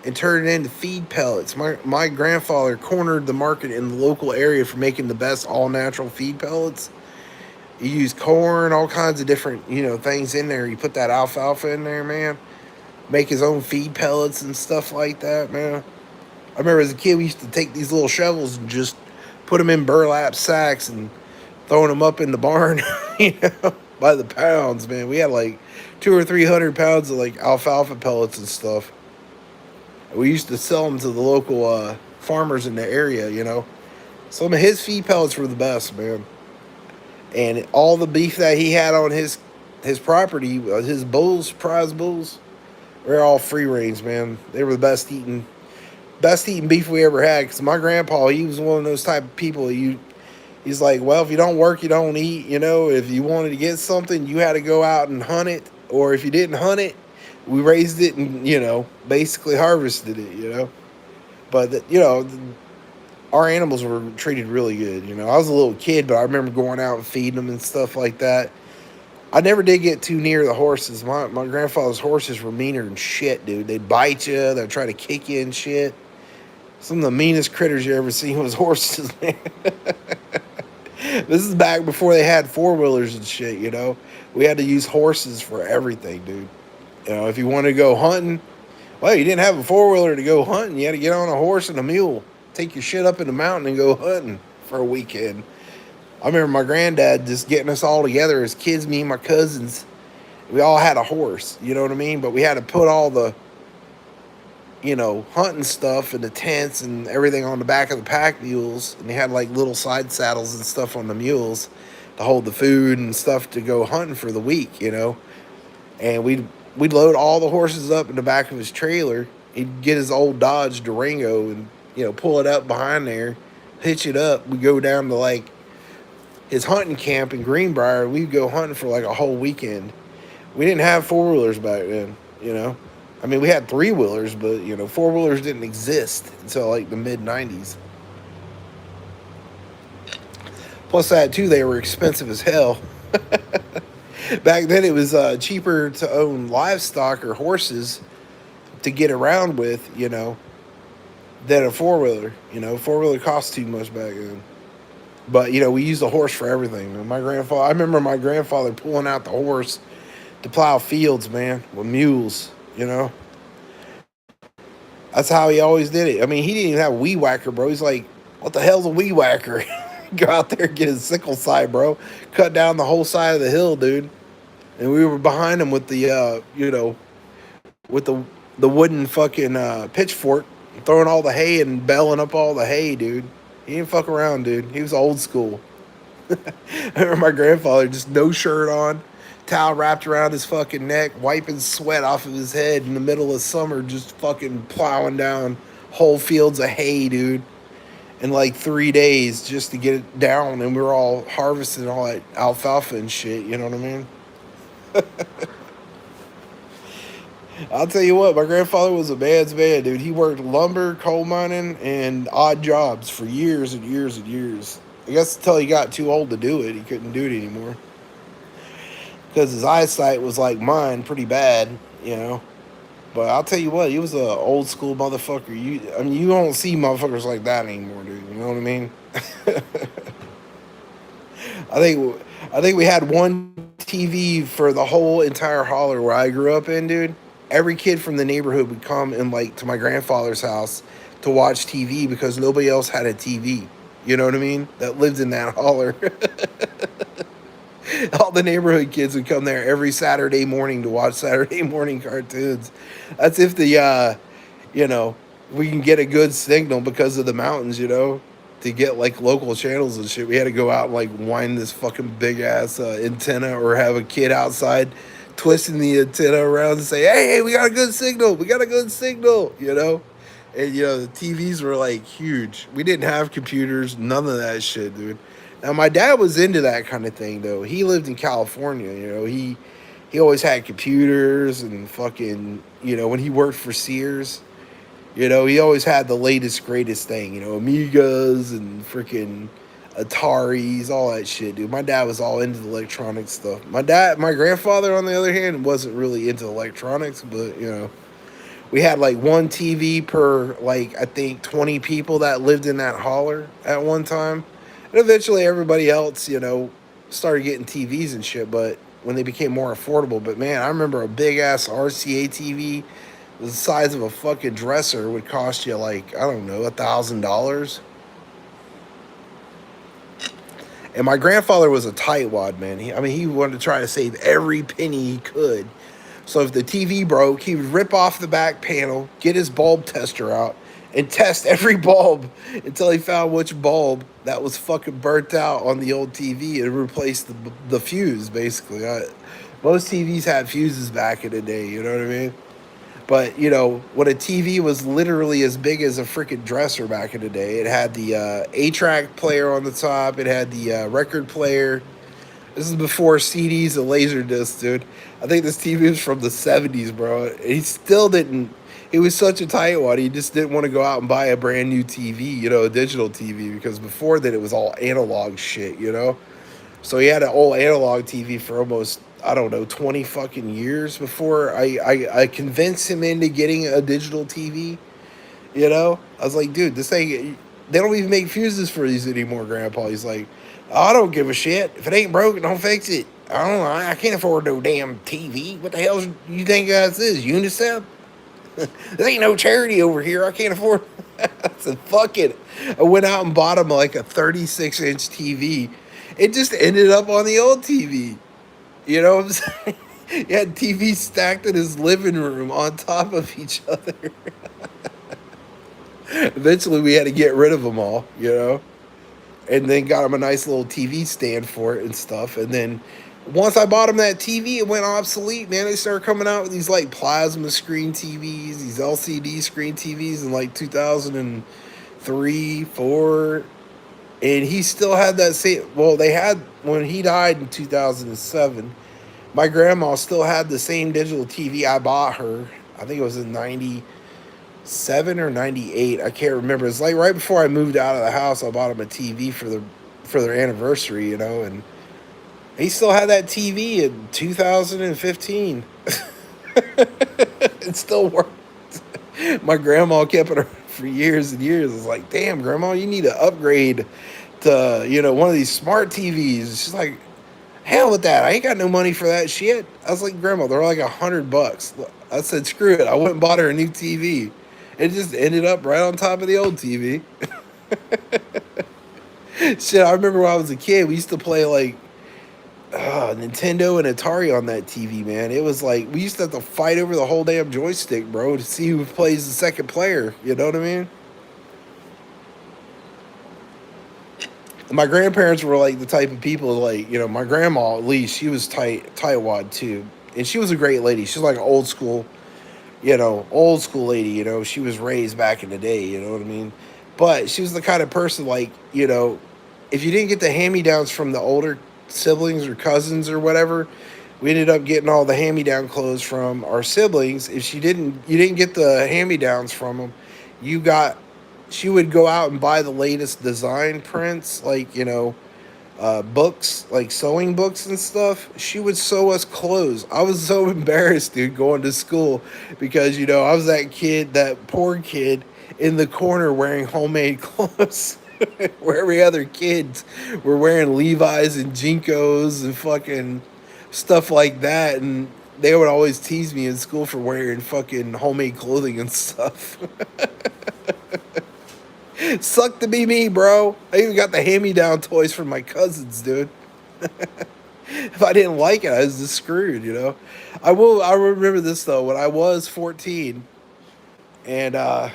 and turn it into feed pellets. My grandfather cornered the market in the local area for making the best all-natural feed pellets. He used corn, all kinds of different, things in there. He put that alfalfa in there, man. Make his own feed pellets and stuff like that, man. I remember as a kid, we used to take these little shovels and just put them in burlap sacks and throwing them up in the barn, by the pounds, man. We had 200 or 300 pounds of alfalfa pellets and stuff. We used to sell them to the local farmers in the area, Some of his feed pellets were the best, man. And all the beef that he had on his property, his bulls, prize bulls, they're all free range, man. They were the best eating Best eating beef we ever had. Because my grandpa, he was one of those type of people. He's like, well, if you don't work, you don't eat. You know, if you wanted to get something, you had to go out and hunt it. Or if you didn't hunt it, we raised it and, basically harvested it, But, our animals were treated really good. I was a little kid, but I remember going out and feeding them and stuff like that. I never did get too near the horses. My grandfather's horses were meaner than shit, dude. They'd bite you. They'd try to kick you and shit. Some of the meanest critters you ever seen was horses, man. This is back before they had four-wheelers and shit. We had to use horses for everything, dude. If you wanted to go hunting, well, you didn't have a four-wheeler to go hunting. You had to get on a horse and a mule. Take your shit up in the mountain and go hunting for a weekend. I remember my granddad just getting us all together as kids, me and my cousins. We all had a horse, you know what I mean? But we had to put all the, hunting stuff and the tents and everything on the back of the pack mules. And they had like little side saddles and stuff on the mules to hold the food and stuff to go hunting for the week, And we'd load all the horses up in the back of his trailer. He'd get his old Dodge Durango and, pull it up behind there, hitch it up. We'd go down to like his hunting camp in Greenbrier. We'd go hunting for like a whole weekend. We didn't have four-wheelers back then, I mean, we had three-wheelers, but, four-wheelers didn't exist until like the mid-90s. Plus that, too, they were expensive as hell. Back then, it was cheaper to own livestock or horses to get around with, than a four-wheeler. Four-wheeler cost too much back then. But, we used a horse for everything. I remember my grandfather pulling out the horse to plow fields, man, with mules, That's how he always did it. I mean, he didn't even have a weed whacker, bro. He's like, what the hell's a weed whacker? Go out there and get his sickle side, bro. Cut down the whole side of the hill, dude. And we were behind him with the, with the wooden fucking pitchfork, throwing all the hay and belling up all the hay, dude. He didn't fuck around, dude. He was old school. I remember my grandfather, just no shirt on, towel wrapped around his fucking neck, wiping sweat off of his head in the middle of summer, just fucking plowing down whole fields of hay, dude, in like 3 days just to get it down. And we were all harvesting all that alfalfa and shit, you know what I mean? I'll tell you what, my grandfather was a man's man, dude. He worked lumber, coal mining, and odd jobs for years and years and years. I guess until he got too old to do it, he couldn't do it anymore. Because his eyesight was like mine, pretty bad, But I'll tell you what, he was an old school motherfucker. You don't see motherfuckers like that anymore, dude. You know what I mean? I think we had one TV for the whole entire holler where I grew up in, dude. Every kid from the neighborhood would come and like to my grandfather's house to watch TV because nobody else had a TV. You know what I mean? That lived in that holler. All the neighborhood kids would come there every Saturday morning to watch Saturday morning cartoons. That's if we can get a good signal because of the mountains, to get like local channels and shit. We had to go out and like wind this fucking big ass antenna or have a kid outside twisting the antenna around and say, hey, we got a good signal. We got a good signal, And, the TVs were like huge. We didn't have computers, none of that shit, dude. Now, my dad was into that kind of thing, though. He lived in California, He always had computers and fucking, when he worked for Sears, he always had the latest, greatest thing, Amigas and freaking Ataris, all that shit, dude. My dad was all into the electronic stuff. My grandfather, on the other hand, wasn't really into electronics, but, we had like one TV per, like, I think 20 people that lived in that holler at one time. And eventually everybody else, started getting TVs and shit, but when they became more affordable. But man, I remember a big ass RCA TV the size of a fucking dresser would cost you like, I don't know, $1,000. And my grandfather was a tightwad, man. He wanted to try to save every penny he could. So if the TV broke, he would rip off the back panel, get his bulb tester out, and test every bulb until he found which bulb that was fucking burnt out on the old TV and replaced the fuse, basically. Most TVs had fuses back in the day, you know what I mean? But you know, when a TV was literally as big as a freaking dresser back in the day, it had the 8-track player on the top. It had the record player. This is before CDs and laser discs, dude. I think this TV was from the '70s, bro. And he still didn't. He was such a tightwad. He just didn't want to go out and buy a brand new TV, you know, a digital TV, because before that it was all analog shit, you know. So he had an old analog TV for almost, I don't know, 20 fucking years before I convinced him into getting a digital TV. You know, I was like, dude, this thing, they don't even make fuses for these anymore, Grandpa. He's like, oh, I don't give a shit. If it ain't broke, don't fix it. I don't know. I can't afford no damn TV. What the hell you think this is? UNICEF? There ain't no charity over here. I can't afford. I said, fuck it. I went out and bought him like a 36-inch TV. It just ended up on the old TV. You know what I'm saying? He had TVs stacked in his living room on top of each other. Eventually, we had to get rid of them all, you know, and then got him a nice little TV stand for it and stuff. And then once I bought him that TV, it went obsolete, man. They started coming out with these like plasma screen TVs, these LCD screen TVs in like 2003, 4. And he still had that same, well, they had, when he died in 2007, my grandma still had the same digital TV I bought her. I think it was in 97 or 98. I can't remember. It's like right before I moved out of the house, I bought him a TV for their anniversary, you know, and he still had that TV in 2015. It still worked. My grandma kept it for years and years. It's like, damn, grandma, you need to upgrade to, you know, one of these smart TVs. She's like, hell with that. I ain't got no money for that shit. I was like, grandma, they're like $100. I said, screw it. I went and bought her a new TV. It just ended up right on top of the old TV. Shit, I remember when I was a kid, we used to play like Nintendo and Atari on that TV, man. It was like we used to have to fight over the whole damn joystick, bro, to see who plays the second player. You know what I mean? My grandparents were like the type of people, like, you know, my grandma, at least, she was tightwad too, and she was a great lady. She's like an old school, you know, old school lady. You know, she was raised back in the day. You know what I mean? But she was the kind of person, like, you know, if you didn't get the hand me downs from the older siblings or cousins or whatever, we ended up getting all the hand me down clothes from our siblings. If you didn't get the hand me downs from them, you got she would go out and buy the latest design prints, like, you know, books, like sewing books and stuff. She would sew us clothes. I was so embarrassed, dude, going to school because, you know, I was that kid, that poor kid in the corner wearing homemade clothes. Where every other kids were wearing Levi's and Jinkos and fucking stuff like that. And they would always tease me in school for wearing fucking homemade clothing and stuff. Sucked to be me, bro. I even got the hand-me-down toys from my cousins, dude. If I didn't like it, I was just screwed, you know. I remember this though. When I was 14, and I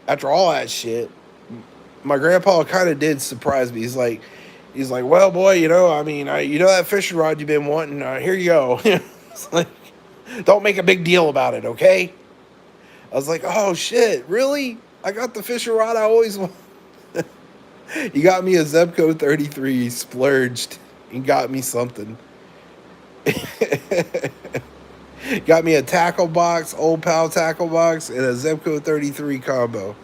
after all that shit, my grandpa kind of did surprise me. He's like, well, boy, you know, I mean, you know that fishing rod you've been wanting. Here you go. It's like, don't make a big deal about it, okay? I was like, oh shit, really? I got the fishing rod I always want. You got me a Zebco 33, splurged, and got me something. Got me a tackle box, old pal tackle box, and a Zebco 33 combo.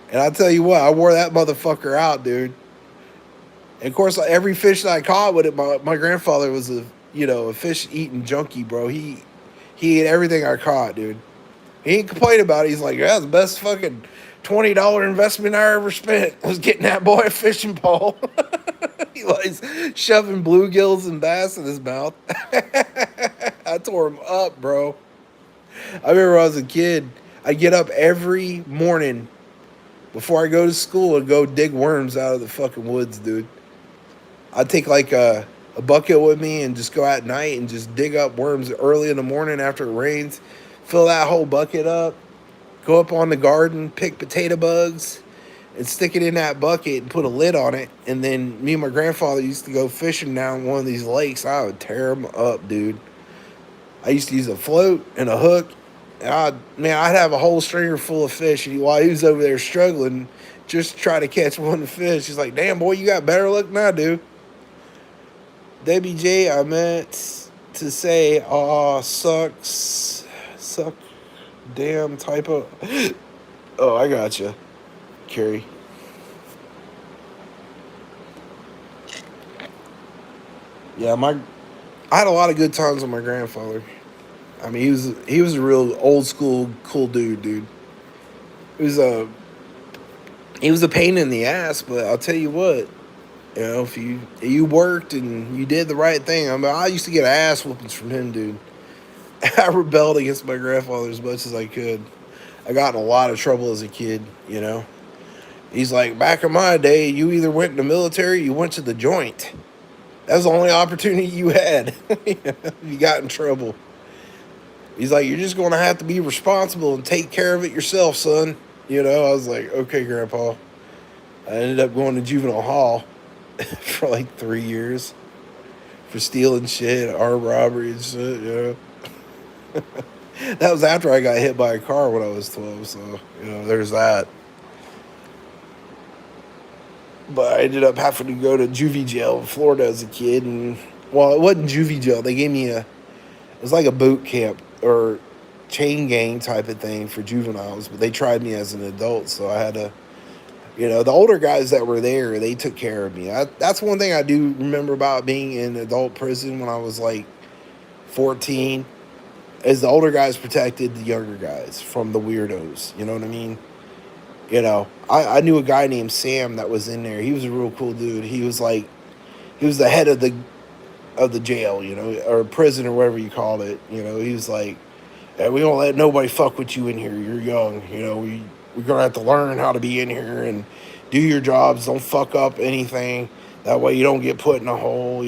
And I'll tell you what, I wore that motherfucker out, dude. And of course, every fish that I caught with it, my grandfather was a fish eating junkie, bro. He ate everything I caught, dude. He ain't complain about it. He's like, yeah, the best fucking $20 investment I ever spent was getting that boy a fishing pole. He likes shoving bluegills and bass in his mouth. I tore him up, bro. I remember when I was a kid, I'd get up every morning before I go to school and go dig worms out of the fucking woods, dude. I'd take like a bucket with me and just go at night and just dig up worms early in the morning after it rains. Fill that whole bucket up. Go up on the garden, pick potato bugs, and stick it in that bucket and put a lid on it. And then me and my grandfather used to go fishing down one of these lakes. I would tear them up, dude. I used to use a float and a hook Man, I'd have a whole stringer full of fish while he was over there struggling just to try to catch one fish. He's like, damn, boy, you got better luck than I do. Debbie J, I meant to say, aw, sucks. Suck. Damn typo. Oh, I gotcha, Carrie. Yeah, I had a lot of good times with my grandfather. I mean, he was a real old school cool dude. He was a he was a pain in the ass, but I'll tell you what, if you worked and you did the right thing. I mean, I used to get ass whoopings from him, dude. I rebelled against my grandfather as much as I could. I got in a lot of trouble as a kid. He's like, back in my day, you either went in the military, you went to the joint. That was the only opportunity you had. You got in trouble. He's like, you're just going to have to be responsible and take care of it yourself, son. I was like, okay, Grandpa. I ended up going to juvenile hall for like 3 years for stealing shit, armed robbery and shit. That was after I got hit by a car when I was 12, so, there's that. But I ended up having to go to juvie jail in Florida as a kid, and, well, it wasn't juvie jail. They gave me it was like a boot camp or chain gang type of thing for juveniles, but they tried me as an adult, so I had to, the older guys that were there, they took care of me. That's one thing I do remember about being in adult prison when I was like 14, is the older guys protected the younger guys from the weirdos. You know what I mean? I knew a guy named Sam that was in there. He was a real cool dude. He was the head of the jail, or prison or whatever you called it. He was like, hey, we don't let nobody fuck with you in here. You're young. We're gonna have to learn how to be in here and do your jobs. Don't fuck up anything. That way you don't get put in a hole.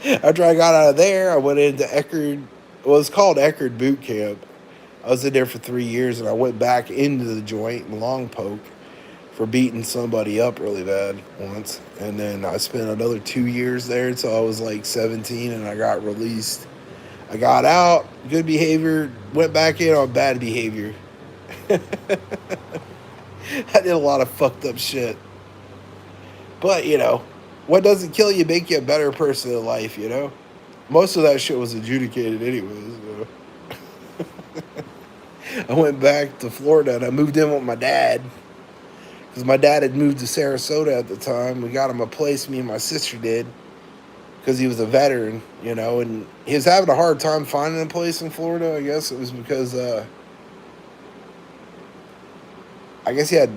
After I got out of there, I went into Eckerd. Well, it's called Eckerd Boot Camp. I was in there for 3 years, and I went back into the joint in Longpoke for beating somebody up really bad once. And then I spent another 2 years there until I was like 17, and I got released. I got out, good behavior, went back in on bad behavior. I did a lot of fucked up shit. But, what doesn't kill you make you a better person in life. Most of that shit was adjudicated anyways. I went back to Florida and I moved in with my dad. Because my dad had moved to Sarasota at the time. We got him a place, me and my sister did. Because he was a veteran, and he was having a hard time finding a place in Florida. I guess it was because, I guess he had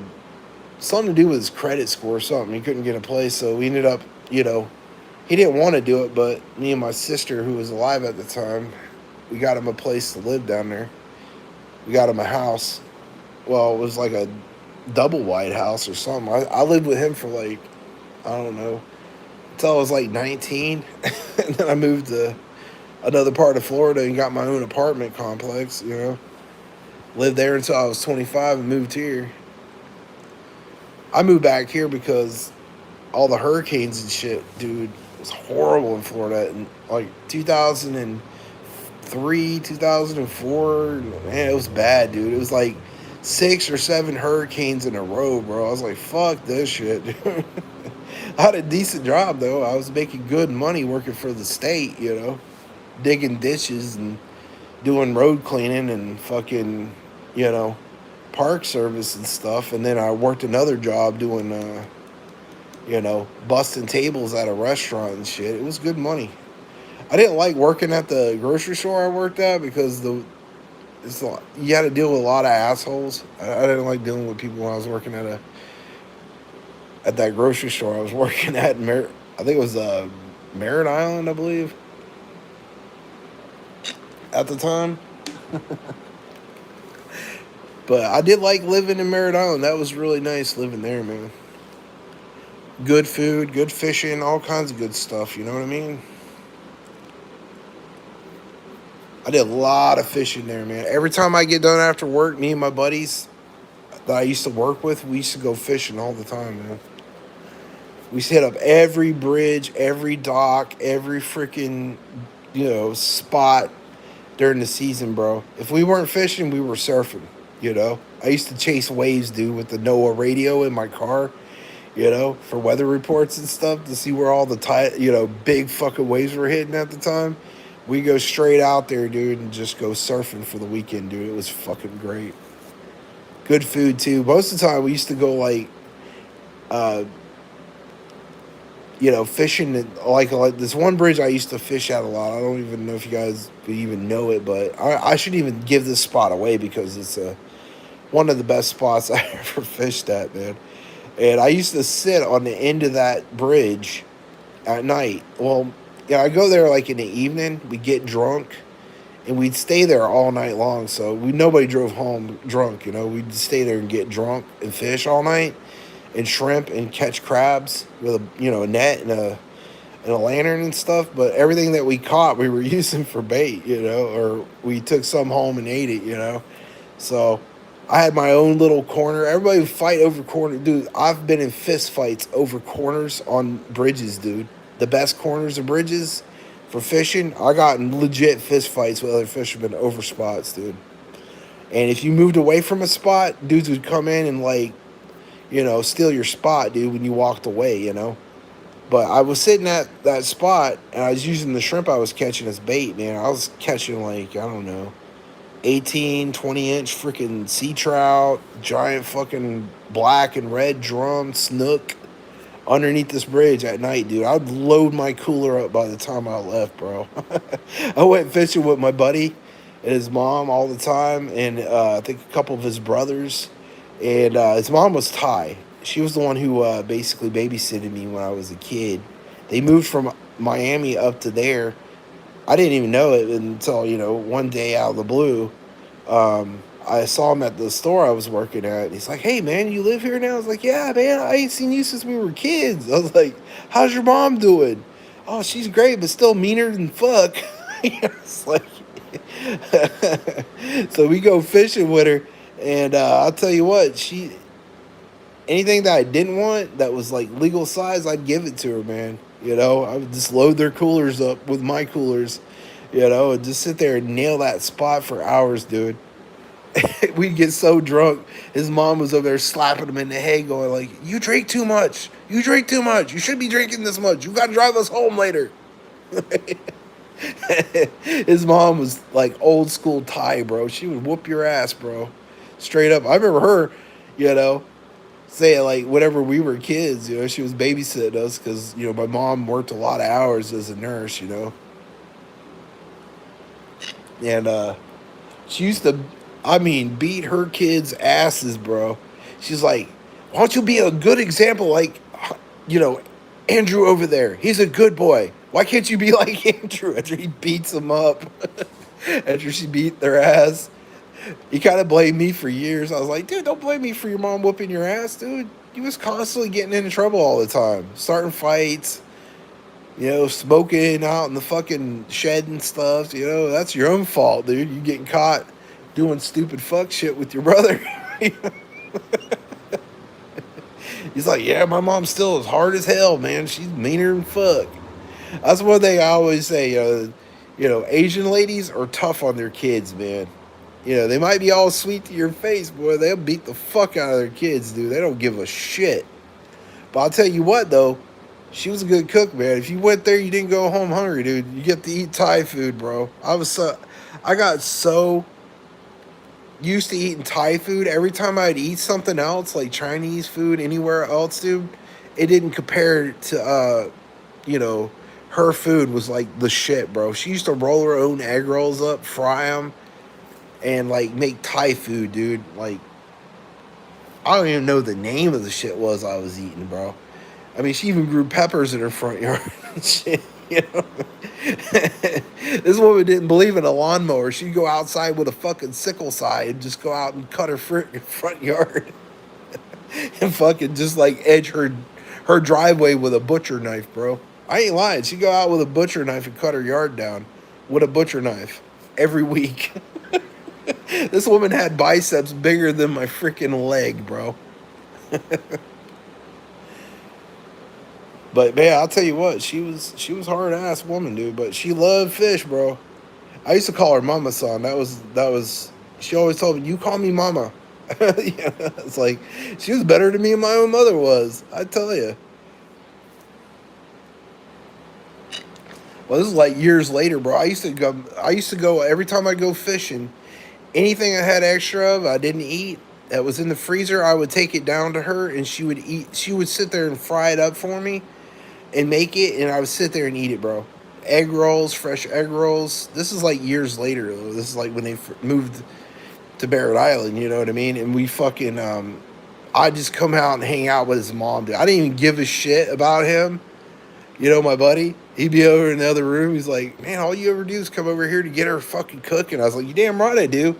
something to do with his credit score or something. He couldn't get a place, so we ended up, he didn't want to do it, but me and my sister, who was alive at the time, we got him a place to live down there. We got him a house. Well, it was like a double wide house or something. I lived with him for like, I don't know, until I was like 19. And then I moved to another part of Florida and got my own apartment complex, Lived there until I was 25 and moved here. I moved back here because all the hurricanes and shit, dude, it was horrible in Florida. In like 2003, 2004, man, it was bad, dude. It was like 6 or 7 hurricanes in a row, bro. I was like, fuck this shit. I had a decent job, though. I was making good money working for the state, digging ditches and doing road cleaning and fucking, park service and stuff. And then I worked another job doing, busting tables at a restaurant and shit. It was good money. I didn't like working at the grocery store I worked at because you had to deal with a lot of assholes. I didn't like dealing with people when I was working at that grocery store I was working at. I think it was Merritt Island, I believe, at the time. But I did like living in Merritt Island. That was really nice living there, man. Good food, good fishing, all kinds of good stuff. You know what I mean? I did a lot of fishing there, man. Every time I get done after work, me and my buddies that I used to work with, we used to go fishing all the time, man. We used to hit up every bridge, every dock, every freaking, spot during the season, bro. If we weren't fishing, we were surfing. You know, I used to chase waves, dude, with the NOAA radio in my car. You know, for weather reports and stuff to see where all the big fucking waves were hitting at the time. We go straight out there, dude, and just go surfing for the weekend, dude. It was fucking great. Good food too. Most of the time, we used to go like, uh, fishing. Like this one bridge I used to fish at a lot. I don't even know if you guys even know it, but I shouldn't even give this spot away because it's one of the best spots I ever fished at, man. And I used to sit on the end of that bridge at night. Well, yeah, I go there like in the evening. We get drunk, and we'd stay there all night long. So nobody drove home drunk. We'd stay there and get drunk and fish all night, and shrimp and catch crabs with a net and a lantern and stuff. But everything that we caught, we were using for bait. Or we took some home and ate it. So I had my own little corner. Everybody would fight over corner. Dude, I've been in fist fights over corners on bridges, dude. The best corners of bridges for fishing. I got in legit fist fights with other fishermen over spots, dude. And if you moved away from a spot, dudes would come in and steal your spot, dude, when you walked away. But I was sitting at that spot and I was using the shrimp I was catching as bait, man. I was catching I don't know, 18, 20-inch freaking sea trout, giant fucking black and red drum, snook underneath this bridge at night, dude. I'd load my cooler up by the time I left, bro. I went fishing with my buddy and his mom all the time, and I think a couple of his brothers. And his mom was Thai. She was the one who basically babysitted me when I was a kid. They moved from Miami up to there. I didn't even know it until, one day out of the blue, I saw him at the store I was working at. He's like, "Hey, man, you live here now?" I was like, "Yeah, man, I ain't seen you since we were kids." I was like, "How's your mom doing?" "Oh, she's great, but still meaner than fuck." It's like, so we go fishing with her, and I'll tell you what, anything that I didn't want that was like legal size, I'd give it to her, man. I would just load their coolers up with my coolers, and just sit there and nail that spot for hours, dude. We'd get so drunk. His mom was over there slapping him in the head, going like, "You drink too much. You drink too much. You should be drinking this much. You gotta drive us home later." His mom was like old school Thai, bro. She would whoop your ass, bro. Straight up. I remember her, you know, saying like whenever we were kids, she was babysitting us because, my mom worked a lot of hours as a nurse. And she used to, beat her kids' asses, bro. She's like, "Why don't you be a good example like, you know, Andrew over there? He's a good boy. Why can't you be like Andrew?" After he beats them up, after she beat their ass, he kind of blamed me for years. I was like, "Dude, don't blame me for your mom whooping your ass, dude. You was constantly getting into trouble all the time, starting fights, smoking out in the fucking shed and stuff. That's your own fault, dude. You getting caught doing stupid fuck shit with your brother." He's like, "Yeah, my mom's still as hard as hell, man. She's meaner than fuck." That's one thing I always say. Asian ladies are tough on their kids, man. They might be all sweet to your face, boy. They'll beat the fuck out of their kids, dude. They don't give a shit. But I'll tell you what, though, she was a good cook, man. If you went there, you didn't go home hungry, dude. You get to eat Thai food, bro. I got so used to eating Thai food. Every time I'd eat something else, like Chinese food, anywhere else, dude, it didn't compare to, her food was like the shit, bro. She used to roll her own egg rolls up, fry them, and like make Thai food, dude. Like, I don't even know the name of the shit I was eating, bro. She even grew peppers in her front yard and shit, This woman didn't believe in a lawnmower. She'd go outside with a fucking sickle side and just go out and cut her front yard and fucking just like edge her driveway with a butcher knife, bro. I ain't lying. She'd go out with a butcher knife and cut her yard down with a butcher knife every week. This woman had biceps bigger than my freaking leg, bro. But man, I'll tell you what, she was hard ass woman, dude. But she loved fish, bro. I used to call her Mama Son. That was. She always told me, "You call me Mama." Yeah, it's like she was better to me than my own mother was. I tell you. Well, this is like years later, bro. I used to go every time I go fishing. Anything I had extra of, I didn't eat. That was in the freezer. I would take it down to her, and she would eat. She would sit there and fry it up for me and make it, and I would sit there and eat it, bro. Egg rolls, fresh egg rolls. This is like years later, though. This is like when they moved to Barrett Island. You know what I mean? And we fucking I just come out and hang out with his mom, dude. I didn't even give a shit about him. You know, my buddy, he'd be over in the other room. He's like, man, all you ever do is come over here to get her fucking cooking. I was like, you damn right I do.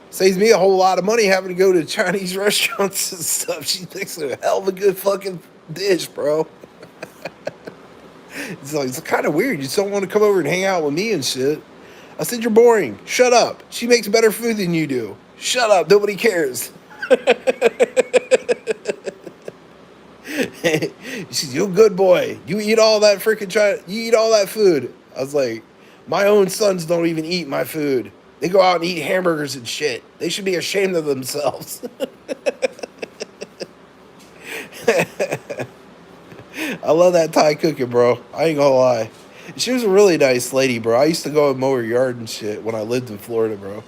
Saves me a whole lot of money having to go to Chinese restaurants and stuff. She makes a hell of a good fucking dish, bro. It's like, it's kind of weird. You just don't want to come over and hang out with me and shit. I said, you're boring. Shut up. She makes better food than you do. Shut up. Nobody cares. She's, you a good boy. You eat all that freaking You eat all that food. I was like, my own sons don't even eat my food. They go out and eat hamburgers and shit. They should be ashamed of themselves. I love that Thai cooking, bro. I ain't gonna lie. She was a really nice lady, bro. I used to go and mow her yard and shit when I lived in Florida, bro.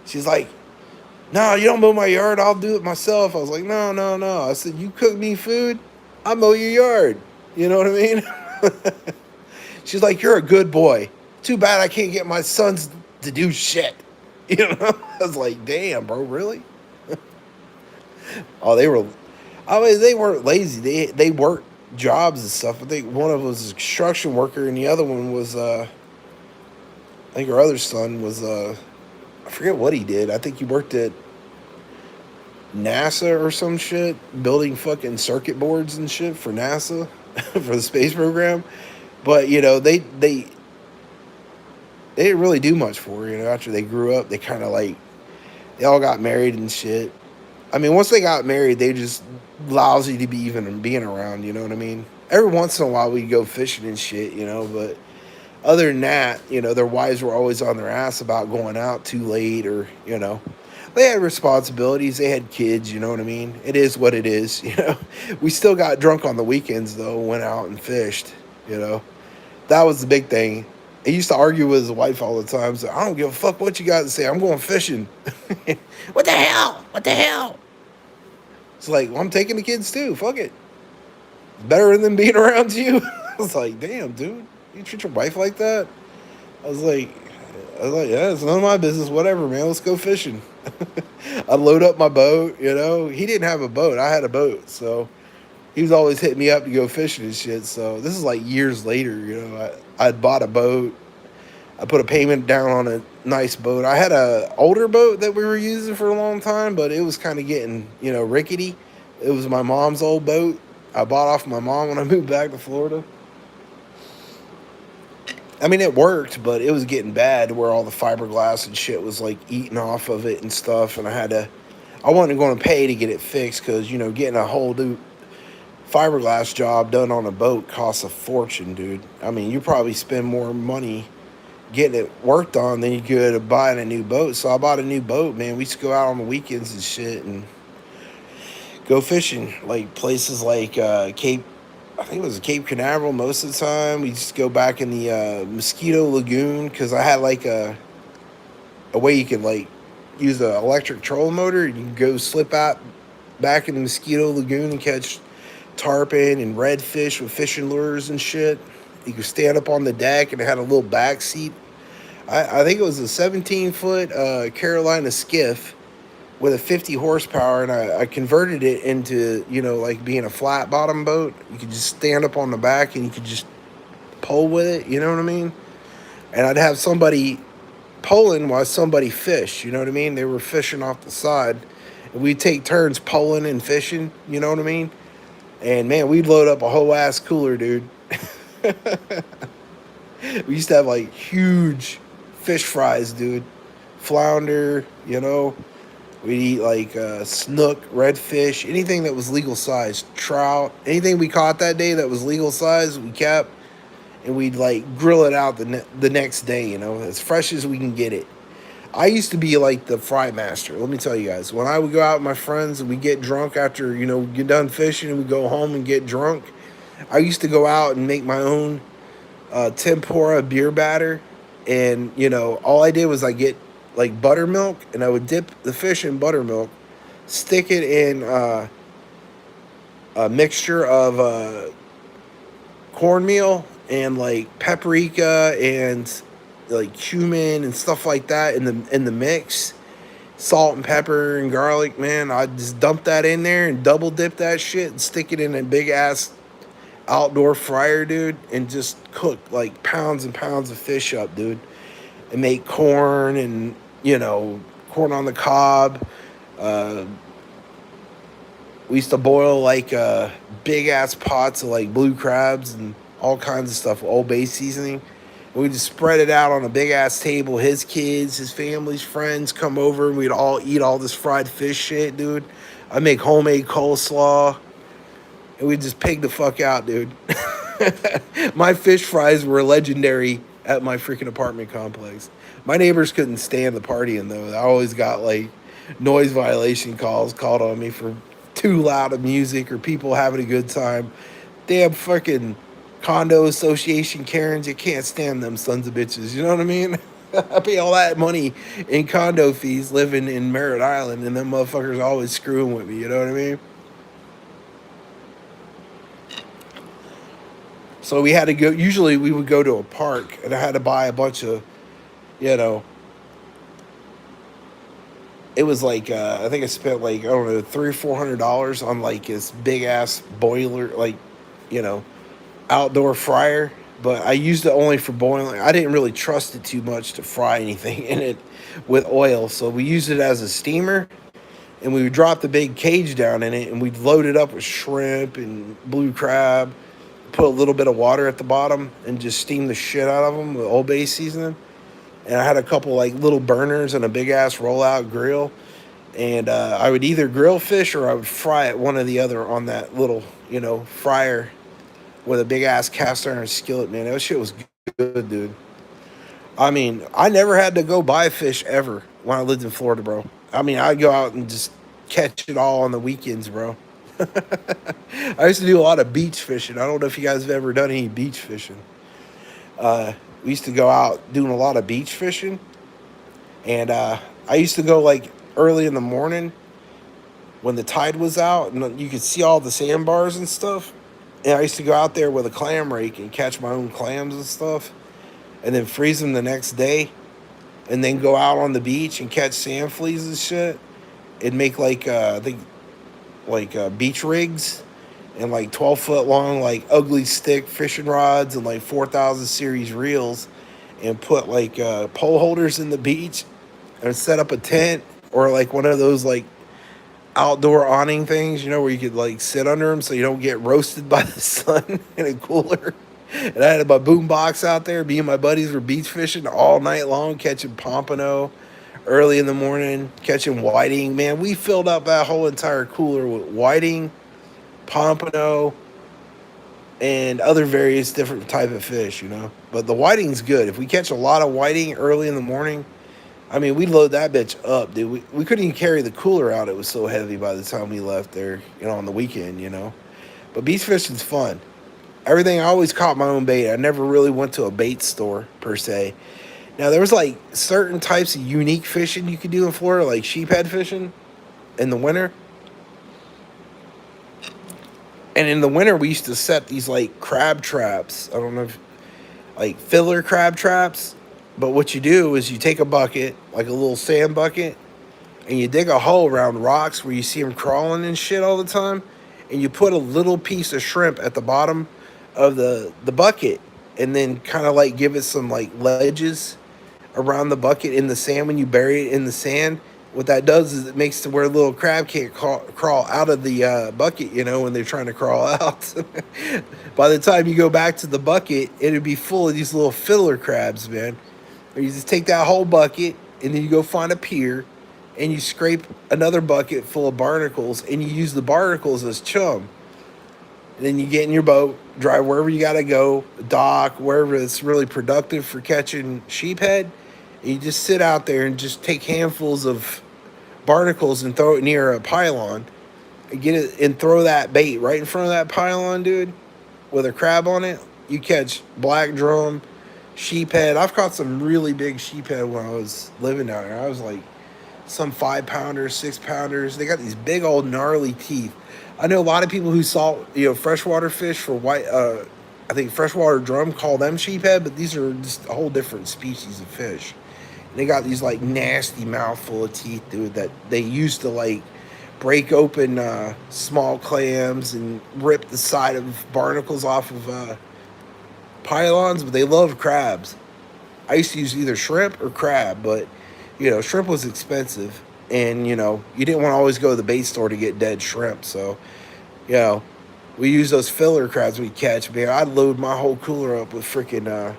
She's like, no, you don't mow my yard. I'll do it myself. I was like, no, no, no. I said, you cook me food, I mow your yard. You know what I mean? She's like, you're a good boy. Too bad I can't get my sons to do shit. You know? I was like, damn, bro, really? Oh, they were. I mean, they weren't lazy. They worked jobs and stuff. I think one of them was a construction worker, and the other one was. I think her other son was. I forget what he did. I think he worked at NASA or some shit, building fucking circuit boards and shit for NASA for the space program. But you know, they didn't really do much for her. You know, after they grew up, they kind of like they all got married and shit. I mean, once they got married, they just lousy to be even being around. You know what I mean? Every once in a while, we'd go fishing and shit. You know, but other than that, you know, their wives were always on their ass about going out too late, or you know, they had responsibilities. They had kids. You know what I mean? It is what it is. You know, we still got drunk on the weekends though. Went out and fished. You know, that was the big thing. He used to argue with his wife all the time. So I don't give a fuck what you got to say. I'm going fishing. What the hell? What the hell? It's like, well, I'm taking the kids too. Fuck it. Better than being around you. I was like, damn, dude, you treat your wife like that? I was like, yeah, it's none of my business. Whatever, man. Let's go fishing. I load up my boat. You know, he didn't have a boat. I had a boat, so he was always hitting me up to go fishing and shit. So this is like years later. You know, I'd bought a boat. I put a payment down on a nice boat. I had a older boat that we were using for a long time, but it was kind of getting, you know, rickety. It was my mom's old boat. I bought off my mom when I moved back to Florida. I mean, it worked, but it was getting bad where all the fiberglass and shit was like eating off of it and stuff. And I wasn't going to pay to get it fixed because, you know, getting a whole new fiberglass job done on a boat costs a fortune, dude. I mean, you probably spend more money getting it worked on than you could buying a new boat. So I bought a new boat, man. We used to go out on the weekends and shit and go fishing, like places like Cape. I think it was Cape Canaveral most of the time. We just go back in the Mosquito Lagoon because I had like a way you could like use an electric trolling motor. You can go slip out back in the Mosquito Lagoon and catch tarpon and redfish with fishing lures and shit. You could stand up on the deck and it had a little back seat. I think it was a 17-foot Carolina skiff with a 50 horsepower, and I converted it into, you know, like being a flat bottom boat. You could just stand up on the back and you could just pull with it, you know what I mean? And I'd have somebody pulling while somebody fished, you know what I mean? They were fishing off the side. And we'd take turns pulling and fishing, you know what I mean? And man, we'd load up a whole ass cooler, dude. We used to have like huge fish fries, dude. Flounder, you know. We'd eat like snook, redfish, anything that was legal size. Trout, anything we caught that day that was legal size, we kept. and we'd like grill it out the next day, you know, as fresh as we can get it. I used to be like the fry master. Let me tell you guys, when I would go out with my friends and we get drunk after, you know, we get done fishing and we go home and get drunk, I used to go out and make my own tempura beer batter. And, you know, all I did was I get like buttermilk and I would dip the fish in buttermilk, stick it in a mixture of cornmeal and like paprika and like cumin and stuff like that in the mix, salt and pepper and garlic. Man, I just dump that in there and double dip that shit and stick it in a big ass outdoor fryer, dude, and just cook like pounds and pounds of fish up, dude, and make corn and, you know, corn on the cob. uh we used to boil like big ass pots of like blue crabs and all kinds of stuff with Old Bay seasoning. And we just spread it out on a big ass table. His kids, his family's friends come over and we'd all eat all this fried fish shit, dude. I make homemade coleslaw and we just pig the fuck out, dude. My fish fries were legendary at my freaking apartment complex. My neighbors couldn't stand the partying though. I always got like noise violation calls called on me for too loud of music or people having a good time. Damn fucking condo association Karens, you can't stand them sons of bitches. You know what I mean? I pay all that money in condo fees living in Merritt Island, and them motherfuckers always screwing with me. You know what I mean? So we had to go. Usually we would go to a park, and I had to buy a bunch of, you know, it was like I think I spent like, I don't know, $300 or $400 on like this big ass boiler, like, you know, outdoor fryer. But I used it only for boiling. I didn't really trust it too much to fry anything in it with oil, so we used it as a steamer. And we would drop the big cage down in it, and we'd load it up with shrimp and blue crab, put a little bit of water at the bottom, and just steam the shit out of them with Old Bay seasoning. And I had a couple like little burners and a big ass rollout grill, and I would either grill fish or I would fry it, one or the other, on that little, you know, fryer with a big ass cast iron skillet. Man, that shit was good, dude. I mean, I never had to go buy fish ever when I lived in Florida, bro. I mean, I'd go out and just catch it all on the weekends, bro. I used to do a lot of beach fishing. I don't know if you guys have ever done any beach fishing. We used to go out doing a lot of beach fishing, and I used to go like early in the morning when the tide was out, and you could see all the sandbars and stuff. And I used to go out there with a clam rake and catch my own clams and stuff, and then freeze them the next day, and then go out on the beach and catch sand fleas and shit, and make like I think like beach rigs and like 12-foot long like ugly stick fishing rods and like 4,000 series reels, and put like pole holders in the beach and set up a tent or like one of those like outdoor awning things, you know, where you could like sit under them so you don't get roasted by the sun in a cooler. And I had my boom box out there. Me and my buddies were beach fishing all night long, catching pompano early in the morning, catching whiting. Man, we filled up that whole entire cooler with whiting, pompano, and other various different type of fish, you know. But the whiting's good. If we catch a lot of whiting early in the morning, I mean, we load that bitch up, dude. We couldn't even carry the cooler out. It was so heavy by the time we left there, you know, on the weekend, you know. But beach fishing's fun. Everything, I always caught my own bait. I never really went to a bait store, per se. Now, there was, like, certain types of unique fishing you could do in Florida, like sheephead fishing in the winter. And in the winter, we used to set these, like, crab traps. I don't know if, like, filler crab traps. But what you do is you take a bucket, like a little sand bucket, and you dig a hole around rocks where you see them crawling and shit all the time, and you put a little piece of shrimp at the bottom of the bucket, and then kind of like give it some like ledges around the bucket in the sand when you bury it in the sand. What that does is it makes to where a little crab can't crawl out of the bucket, you know, when they're trying to crawl out. By the time you go back to the bucket, it'd be full of these little filler crabs, man. Or you just take that whole bucket and then you go find a pier and you scrape another bucket full of barnacles and you use the barnacles as chum. And then you get in your boat drive wherever you got to go, dock, wherever it's really productive for catching sheephead. And you just sit out there and just take handfuls of barnacles and throw it near a pylon and get it and throw that bait right in front of that pylon, dude, with a crab on it. You catch black drum, sheephead. I've caught some really big sheephead when I was living down there. I was like some 5 pounders, 6 pounders. They got these big old gnarly teeth. I know a lot of people who salt, freshwater fish for white. I think freshwater drum call them sheephead, but these are just a whole different species of fish. And they got these like nasty mouthful of teeth, dude, that they used to like break open small clams and rip the side of barnacles off of pylons. But they love crabs. I used to use either shrimp or crab, but shrimp was expensive, and you didn't want to always go to the bait store to get dead shrimp. So, we use those filler crabs we catch. Man, I'd load my whole cooler up with freaking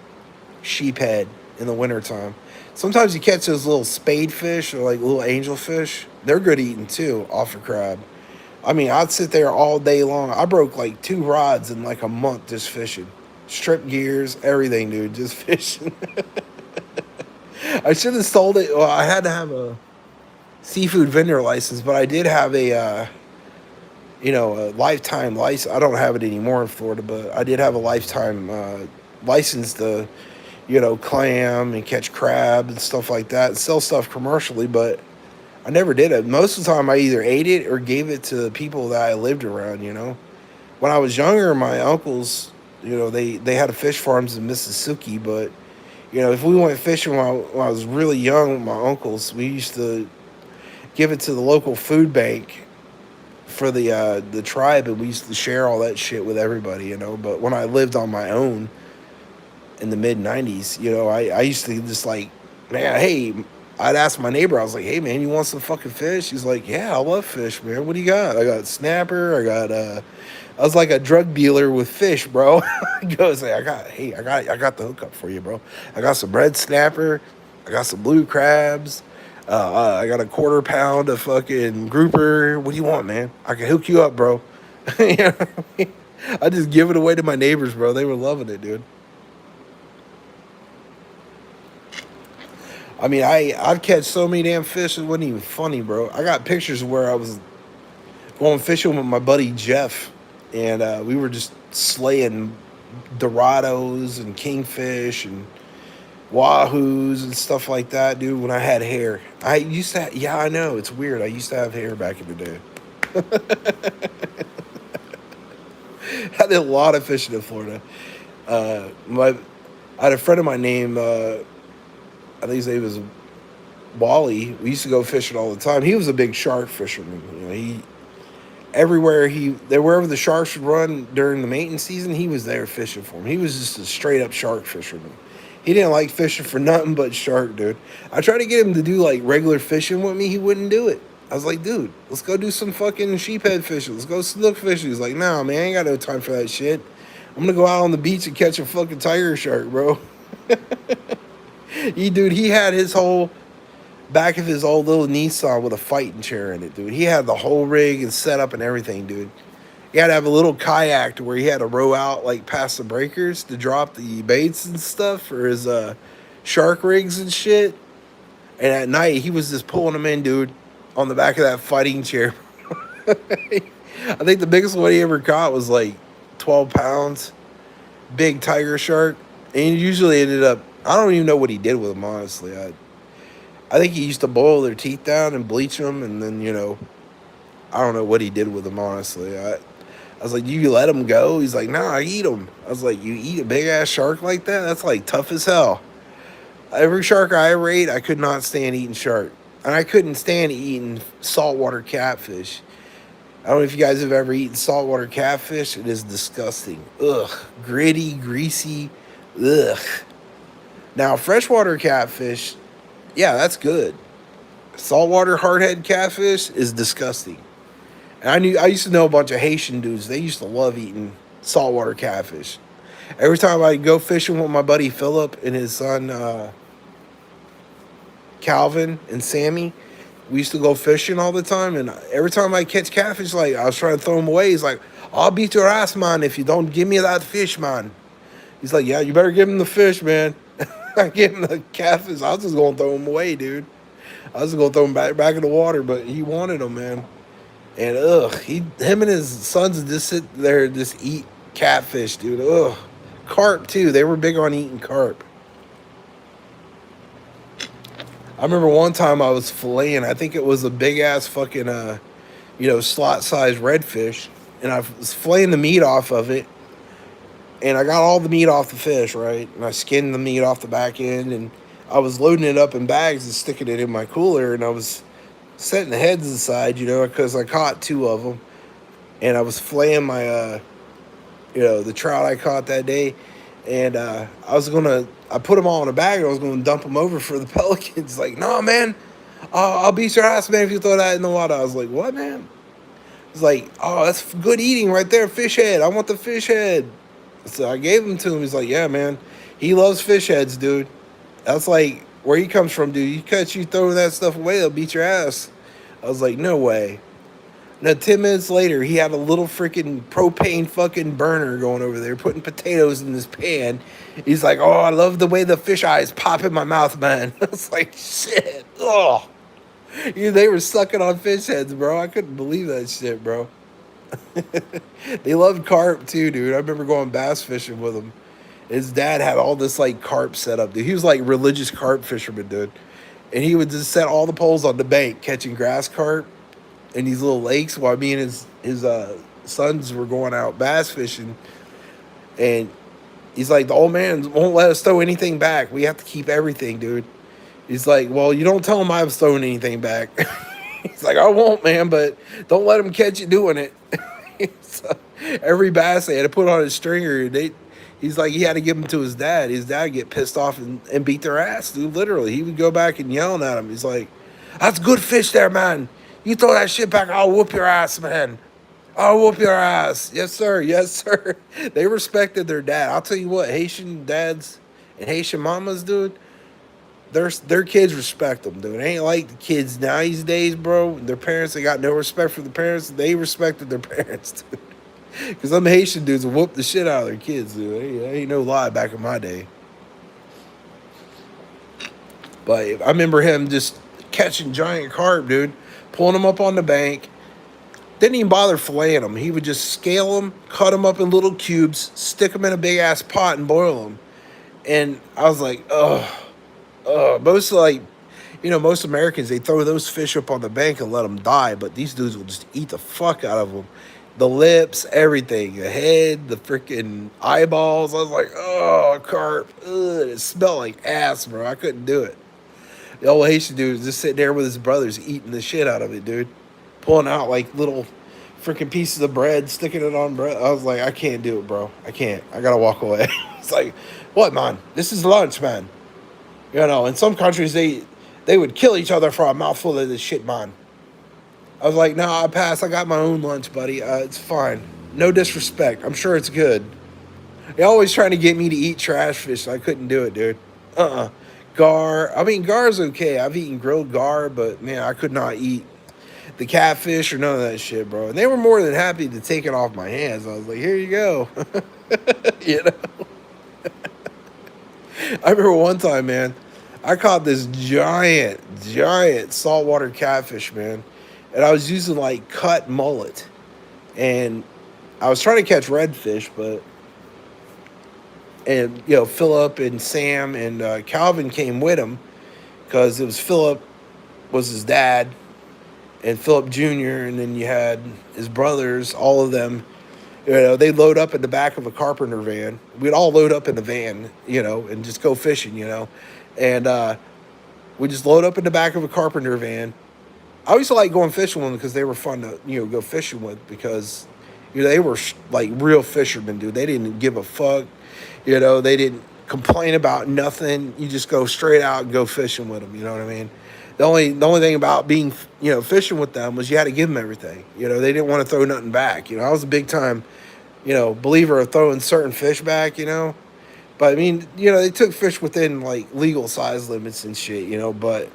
sheephead in the wintertime. Sometimes you catch those little spade fish or like little angel fish. They're good eating too, off a crab. I mean, I'd sit there all day long. I broke like 2 rods in like a month just fishing. Strip gears, everything, dude, just fishing. I should have sold it. Well, I had to have a seafood vendor license, but I did have a lifetime license. I don't have it anymore in Florida, but I did have a lifetime license to, clam and catch crab and stuff like that, and sell stuff commercially, but I never did it. Most of the time, I either ate it or gave it to the people that I lived around, When I was younger, my uncles, they had a fish farms in Mississippi, but if we went fishing when I was really young with my uncles, we used to give it to the local food bank for the tribe, and we used to share all that shit with everybody, But when I lived on my own in the mid-90s, I used to just like, man, hey, I'd ask my neighbor, I was like, hey, man, you want some fucking fish? He's like, yeah, I love fish, man. What do you got? I got snapper. I was like a drug dealer with fish, bro. He goes, I got the hookup for you, bro. I got some red snapper. I got some blue crabs. I got a 1/4 pound of fucking grouper. What do you want, man? I can hook you up, bro. You know what I mean? I just give it away to my neighbors, bro. They were loving it, dude. I mean, I'd catch so many damn fish, it wasn't even funny, bro. I got pictures where I was going fishing with my buddy Jeff, and we were just slaying Dorados and kingfish and wahoos and stuff like that, dude. When I had hair, I used to. Yeah, I know it's weird. I used to have hair back in the day. I did a lot of fishing in Florida. I had a friend of mine named I think his name was Wally. We used to go fishing all the time. He was a big shark fisherman. Wherever the sharks would run during the mating season, he was there fishing for them. He was just a straight up shark fisherman. He didn't like fishing for nothing but shark, dude. I tried to get him to do like regular fishing with me. He wouldn't do it. I was like, dude, let's go do some fucking sheephead fishing. Let's go snook fishing. He's like, nah, man, I ain't got no time for that shit. I'm gonna go out on the beach and catch a fucking tiger shark, bro. He had his whole back of his old little Nissan with a fighting chair in it, dude. He had the whole rig and setup and everything, dude. He had to have a little kayak to where he had to row out like past the breakers to drop the baits and stuff for his shark rigs and shit. And at night he was just pulling them in, dude, on the back of that fighting chair. I think the biggest one he ever caught was like 12 pounds, big tiger shark. And he usually ended up, I don't even know what he did with them, honestly. I think he used to boil their teeth down and bleach them, and then, I don't know what he did with them, honestly. I was like, you let them go? He's like, nah, I eat them. I was like, you eat a big-ass shark like that? That's, like, tough as hell. Every shark I ever ate, I could not stand eating shark. And I couldn't stand eating saltwater catfish. I don't know if you guys have ever eaten saltwater catfish. It is disgusting. Ugh. Gritty, greasy. Ugh. Now, freshwater catfish, yeah, that's good. Saltwater hardhead catfish is disgusting. And I used to know a bunch of Haitian dudes. They used to love eating saltwater catfish. Every time I go fishing with my buddy Philip and his son Calvin and Sammy, we used to go fishing all the time. And every time I catch catfish, like I was trying to throw them away, he's like, I'll beat your ass, man, if you don't give me that fish, man. He's like, yeah, you better give him the fish, man. I gave him the catfish. I was just gonna throw him away, dude. I was gonna throw him back in the water, but he wanted them, man. And him and his sons would just sit there and just eat catfish, dude. Ugh, carp too. They were big on eating carp. I remember one time I was filleting. I think it was a big ass fucking slot sized redfish, and I was filleting the meat off of it, and I got all the meat off the fish, right, and I skinned the meat off the back end, and I was loading it up in bags and sticking it in my cooler, and I was setting the heads aside, because I caught two of them, and I was flaying my, the trout I caught that day, and I put them all in a bag, and I was gonna dump them over for the pelicans. Like, no, man, I'll beat your ass, man, if you throw that in the water. I was like, what, man? It's like, oh, that's good eating right there, fish head. I want the fish head. So I gave him to him. He's like, yeah, man, he loves fish heads, dude. That's like where he comes from, dude. You throw that stuff away, they'll beat your ass. I was like, no way. Now, 10 minutes later, he had a little freaking propane fucking burner going over there, putting potatoes in this pan. He's like, oh, I love the way the fish eyes pop in my mouth, man. I was like, shit. Oh. They were sucking on fish heads, bro. I couldn't believe that shit, bro. They loved carp, too, dude. I remember going bass fishing with him. His dad had all this, like, carp set up, dude. He was, like, religious carp fisherman, dude. And he would just set all the poles on the bank catching grass carp in these little lakes while me and his sons were going out bass fishing. And he's like, the old man won't let us throw anything back. We have to keep everything, dude. He's like, well, you don't tell him I've thrown anything back. He's like, I won't, man, but don't let him catch you doing it. So every bass they had to put on his stringer. He's like, he had to give them to his dad. His dad would get pissed off and beat their ass, dude. Literally, he would go back and yelling at him. He's like, that's good fish there, man. You throw that shit back, I'll whoop your ass, man. I'll whoop your ass. Yes, sir. Yes, sir. They respected their dad. I'll tell you what, Haitian dads and Haitian mamas, dude, their kids respect them, dude. It ain't like the kids now these days, bro. Their parents, they got no respect for the parents. They respected their parents, dude. Because them Haitian dudes will whoop the shit out of their kids, dude. Ain't no lie back in my day. But I remember him just catching giant carp, dude, pulling them up on the bank. Didn't even bother filleting them. He would just scale them, cut them up in little cubes, stick them in a big ass pot and boil them. And I was like, most Americans, they throw those fish up on the bank and let them die, but these dudes will just eat the fuck out of them. The lips, everything, the head, the freaking eyeballs. I was like, oh, carp. Ugh, it smelled like ass, bro. I couldn't do it. The old Haitian dude was just sitting there with his brothers eating the shit out of it, dude. Pulling out like little freaking pieces of bread, sticking it on bread. I was like, I can't do it, bro. I can't. I gotta walk away. It's like, what, man? This is lunch, man. In some countries, they would kill each other for a mouthful of this shit, man. I was like, nah, I pass. I got my own lunch, buddy. It's fine. No disrespect. I'm sure it's good. They always trying to get me to eat trash fish. So I couldn't do it, dude. Gar. I mean, gar's okay. I've eaten grilled gar, but, man, I could not eat the catfish or none of that shit, bro. And they were more than happy to take it off my hands. I was like, here you go. I remember one time, man, I caught this giant saltwater catfish, man. And I was using, like, cut mullet. And I was trying to catch redfish, Philip and Sam and Calvin came with him. Because it was Philip was his dad. And Philip Jr., and then you had his brothers, all of them. They load up in the back of a carpenter van. We'd all load up in the van, and just go fishing, And we just load up in the back of a carpenter van. I used to like going fishing with them because they were fun to, go fishing with because, they were like real fishermen, dude. They didn't give a fuck. They didn't complain about nothing. You just go straight out and go fishing with them, you know what I mean? The only thing about being, fishing with them was you had to give them everything. They didn't want to throw nothing back. I was a big time, believer of throwing certain fish back, But, I mean, they took fish within, like, legal size limits and shit, But,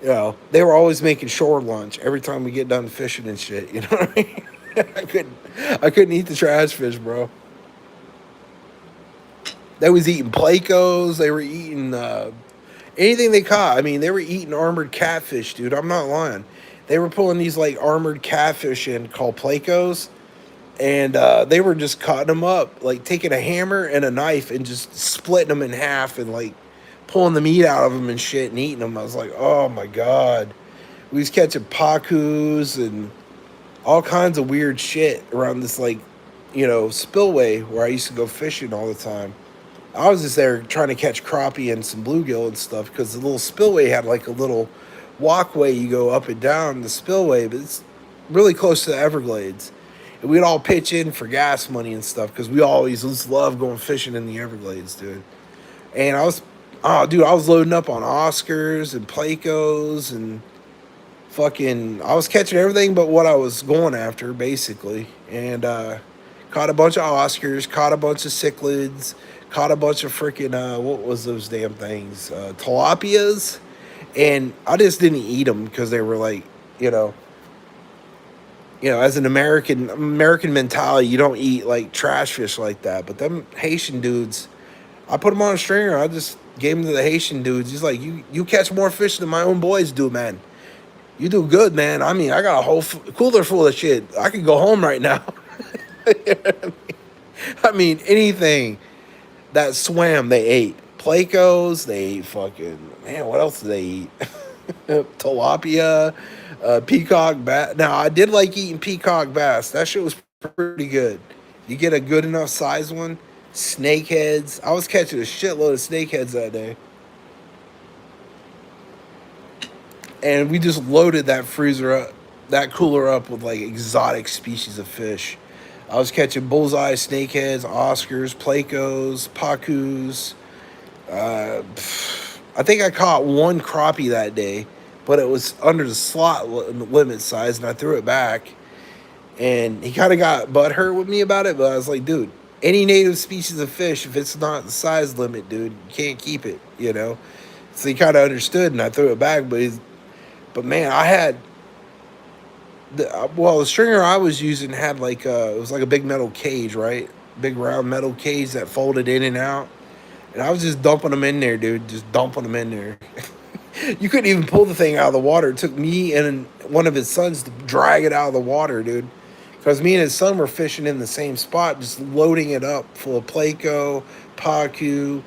they were always making shore lunch every time we get done fishing and shit, you know what I mean? I couldn't I couldn't eat the trash fish, bro. They was eating Plecos. They were eating anything they caught. I mean, they were eating armored catfish, dude. I'm not lying. They were pulling these like armored catfish in called Plecos, and they were just cutting them up, like taking a hammer and a knife and just splitting them in half and like pulling the meat out of them and shit and eating them. I was like, oh my god. We was catching pacus and all kinds of weird shit around this like, spillway where I used to go fishing all the time. I was just there trying to catch crappie and some bluegill and stuff because the little spillway had like a little walkway you go up and down the spillway, but it's really close to the Everglades. And we'd all pitch in for gas money and stuff because we always just love going fishing in the Everglades, dude. And I was loading up on Oscars and Plecos and fucking, I was catching everything but what I was going after, basically. And caught a bunch of Oscars, caught a bunch of cichlids, caught a bunch of freaking, what was those damn things? Tilapias. And I just didn't eat them because they were like, you know, as an American mentality, you don't eat like trash fish like that. But them Haitian dudes, I put them on a stringer. I just gave them to the Haitian dudes. He's like, you catch more fish than my own boys do, man. You do good, man. I mean, I got a whole cooler full of shit. I could go home right now. You know what I mean? I mean, anything that swam, they ate. Plecos, they ate fucking, man, what else did they eat? Tilapia, peacock bass. Now, I did like eating peacock bass. That shit was pretty good. You get a good enough size one. Snakeheads. I was catching a shitload of snakeheads that day. And we just loaded that freezer up, that cooler up with like exotic species of fish. I was catching bullseye, snakeheads, Oscars, Plecos, Pacus. I think I caught one crappie that day, but it was under the slot limit size, and I threw it back. And he kind of got butthurt with me about it, but I was like, dude, any native species of fish, if it's not the size limit, dude, you can't keep it, you know? So he kind of understood, and I threw it back, but man, I had the stringer I was using had like it was like a big metal cage, right? Big round metal cage that folded in and out, and I was just dumping them in there, dude. Just dumping them in there. You couldn't even pull the thing out of the water. It took me and one of his sons to drag it out of the water, dude. Because me and his son were fishing in the same spot, just loading it up full of Pleco, Pacu,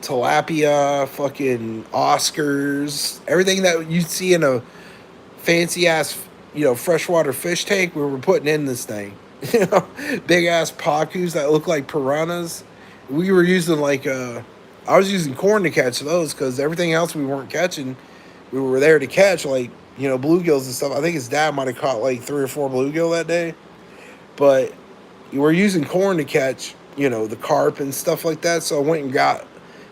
tilapia, fucking Oscars, everything that you'd see in a fancy ass, freshwater fish tank. We were putting in this thing, big ass pacus that look like piranhas. We were using like I was using corn to catch those because everything else we weren't catching, we were there to catch like bluegills and stuff. I think his dad might have caught like 3 or 4 bluegill that day, but you were using corn to catch the carp and stuff like that. So I went and got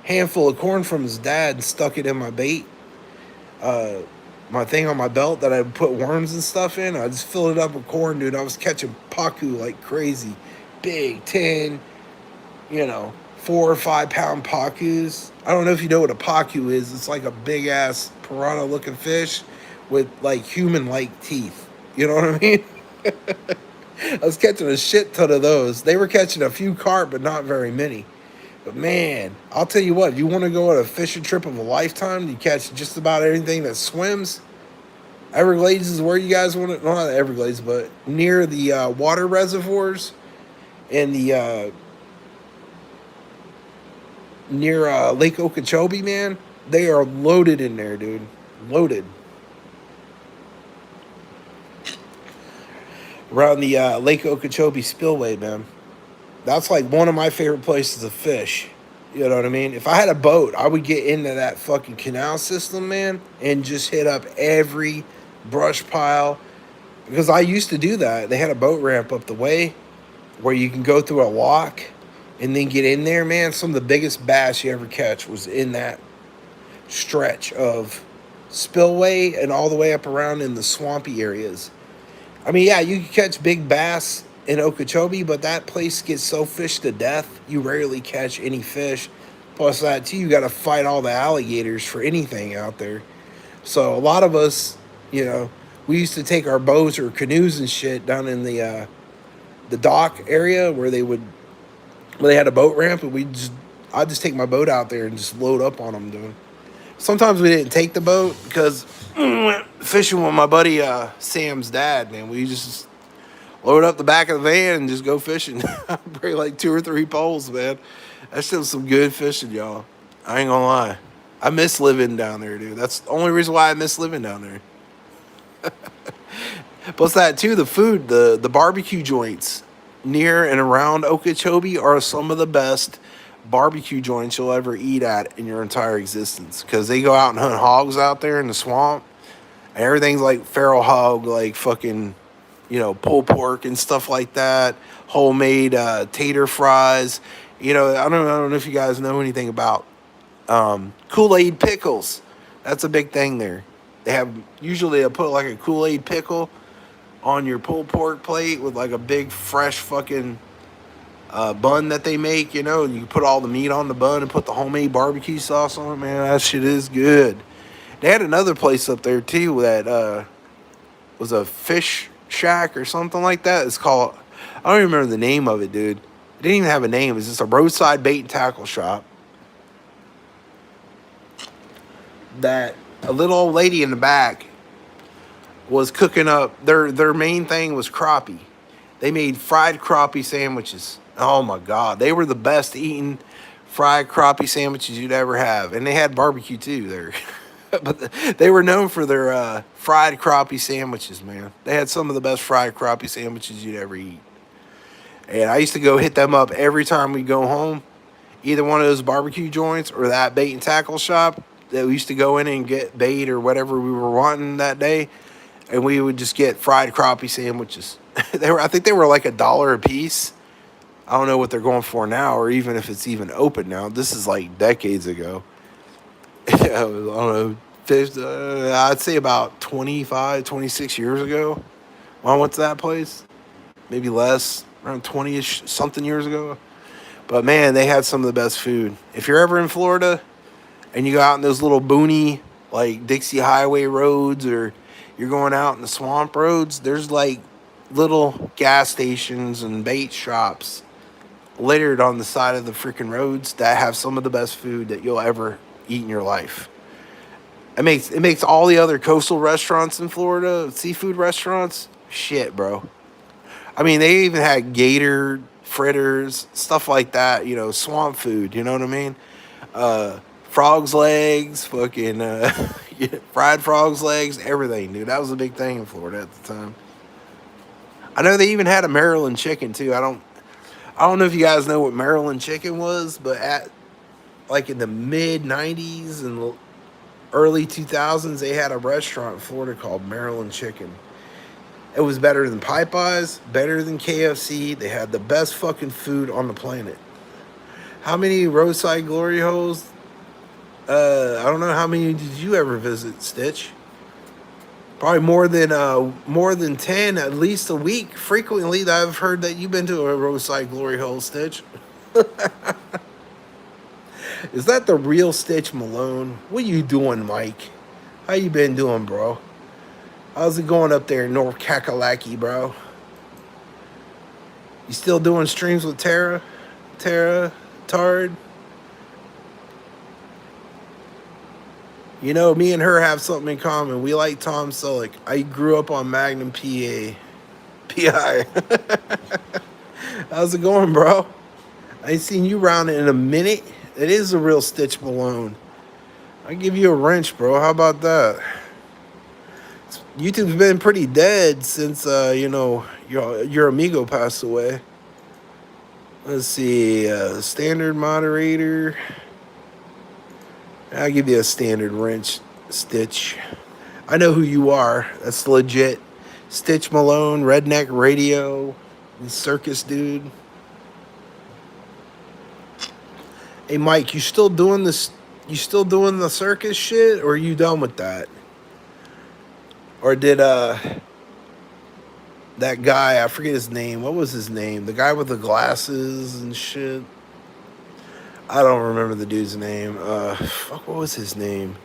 handful of corn from his dad and stuck it in my bait, my thing on my belt that I put worms and stuff in. I just filled it up with corn, dude. I was catching pacu like crazy, big 10, 4 or 5 pound pacus. I don't know if you know what a pacu is. It's like a big ass piranha looking fish with like human like teeth. You know what I mean? I was catching a shit ton of those. They were catching a few carp, but not very many. But man, I'll tell you what, you want to go on a fishing trip of a lifetime, you catch just about anything that swims. Everglades is where you guys want to, not Everglades, but near the water reservoirs and the near Lake Okeechobee, man. They are loaded in there, dude. Loaded. Around the Lake Okeechobee spillway, man. That's like one of my favorite places to fish. You know what I mean? If I had a boat, I would get into that fucking canal system, man, and just hit up every brush pile. Because I used to do that. They had a boat ramp up the way where you can go through a lock and then get in there, man. Some of the biggest bass you ever catch was in that stretch of spillway and all the way up around in the swampy areas. I mean, yeah, you can catch big bass in Okeechobee, but that place gets so fished to death, you rarely catch any fish. Plus that, too, you got to fight all the alligators for anything out there. So a lot of us, we used to take our boats or canoes and shit down in the dock area where they had a boat ramp, and I'd just take my boat out there and just load up on them, dude. Sometimes we didn't take the boat because we went fishing with my buddy Sam's dad, man. We just load up the back of the van and just go fishing. Bring like 2 or 3 poles, man. That's still some good fishing, y'all. I ain't gonna lie. I miss living down there, dude. That's the only reason why I miss living down there. Plus that too, the food, the barbecue joints near and around Okeechobee are some of the best barbecue joints you'll ever eat at in your entire existence. Because they go out and hunt hogs out there in the swamp. And everything's like feral hog, like fucking, pulled pork and stuff like that. Homemade tater fries. I don't know if you guys know anything about Kool-Aid pickles. That's a big thing there. Usually they'll put like a Kool-Aid pickle on your pulled pork plate with like a big fresh fucking bun that they make, and you put all the meat on the bun and put the homemade barbecue sauce on it, man. That shit is good. They had another place up there too that was a fish shack or something like that. It's called, I don't even remember the name of it, dude. It didn't even have a name. It's just a roadside bait and tackle shop that a little old lady in the back was cooking up. Their main thing was crappie. They made fried crappie sandwiches. Oh my God. They were the best eating fried crappie sandwiches you'd ever have. And they had barbecue too there. But they were known for their fried crappie sandwiches, man. They had some of the best fried crappie sandwiches you'd ever eat. And I used to go hit them up every time we go home. Either one of those barbecue joints or that bait and tackle shop that we used to go in and get bait or whatever we were wanting that day. And we would just get fried crappie sandwiches. I think they were like $1 a piece. I don't know what they're going for now, or even if it's even open now. This is like decades ago. I don't know. I'd say about 25, 26 years ago. When I went to that place, maybe less, around 20-ish something years ago. But man, they had some of the best food. If you're ever in Florida and you go out in those little boony, like Dixie Highway roads, or you're going out in the swamp roads, there's like little gas stations and bait shops littered on the side of the freaking roads that have some of the best food that you'll ever eat in your life. It makes all the other coastal restaurants in Florida, seafood restaurants, shit, bro. I mean, they even had gator fritters, stuff like that, swamp food, you know what I mean? Frog's legs, fucking fried frog's legs, everything, dude. That was a big thing in Florida at the time. I know they even had a Maryland chicken too. I don't know if you guys know what Maryland chicken was, but in the mid 90s and early 2000s, they had a restaurant in Florida called Maryland Chicken. It was better than Popeyes, better than KFC. They had the best fucking food on the planet. How many roadside glory holes? I don't know how many did you ever visit, Stitch? Probably more than 10, at least a week. Frequently, I've heard that you've been to a roadside glory hole, Stitch. Is that the real Stitch Malone? What you doing, Mike? How you been doing, bro? How's it going up there in North Kakalaki, bro? You still doing streams with Tara? Tard? Me and her have something in common. We like Tom Selleck. I grew up on Magnum PI. How's it going, bro? I ain't seen you around in a minute. It is a real Stitch Malone. I give you a wrench, bro. How about that? YouTube's been pretty dead since your amigo passed away. Let's see, standard moderator. I'll give you a standard wrench, Stitch. I know who you are. That's legit. Stitch Malone, Redneck Radio, Circus Dude. Hey Mike, you still doing this? You still doing the circus shit, or are you done with that? Or did that guy, I forget his name. What was his name? The guy with the glasses and shit. I don't remember the dude's name. What was his name?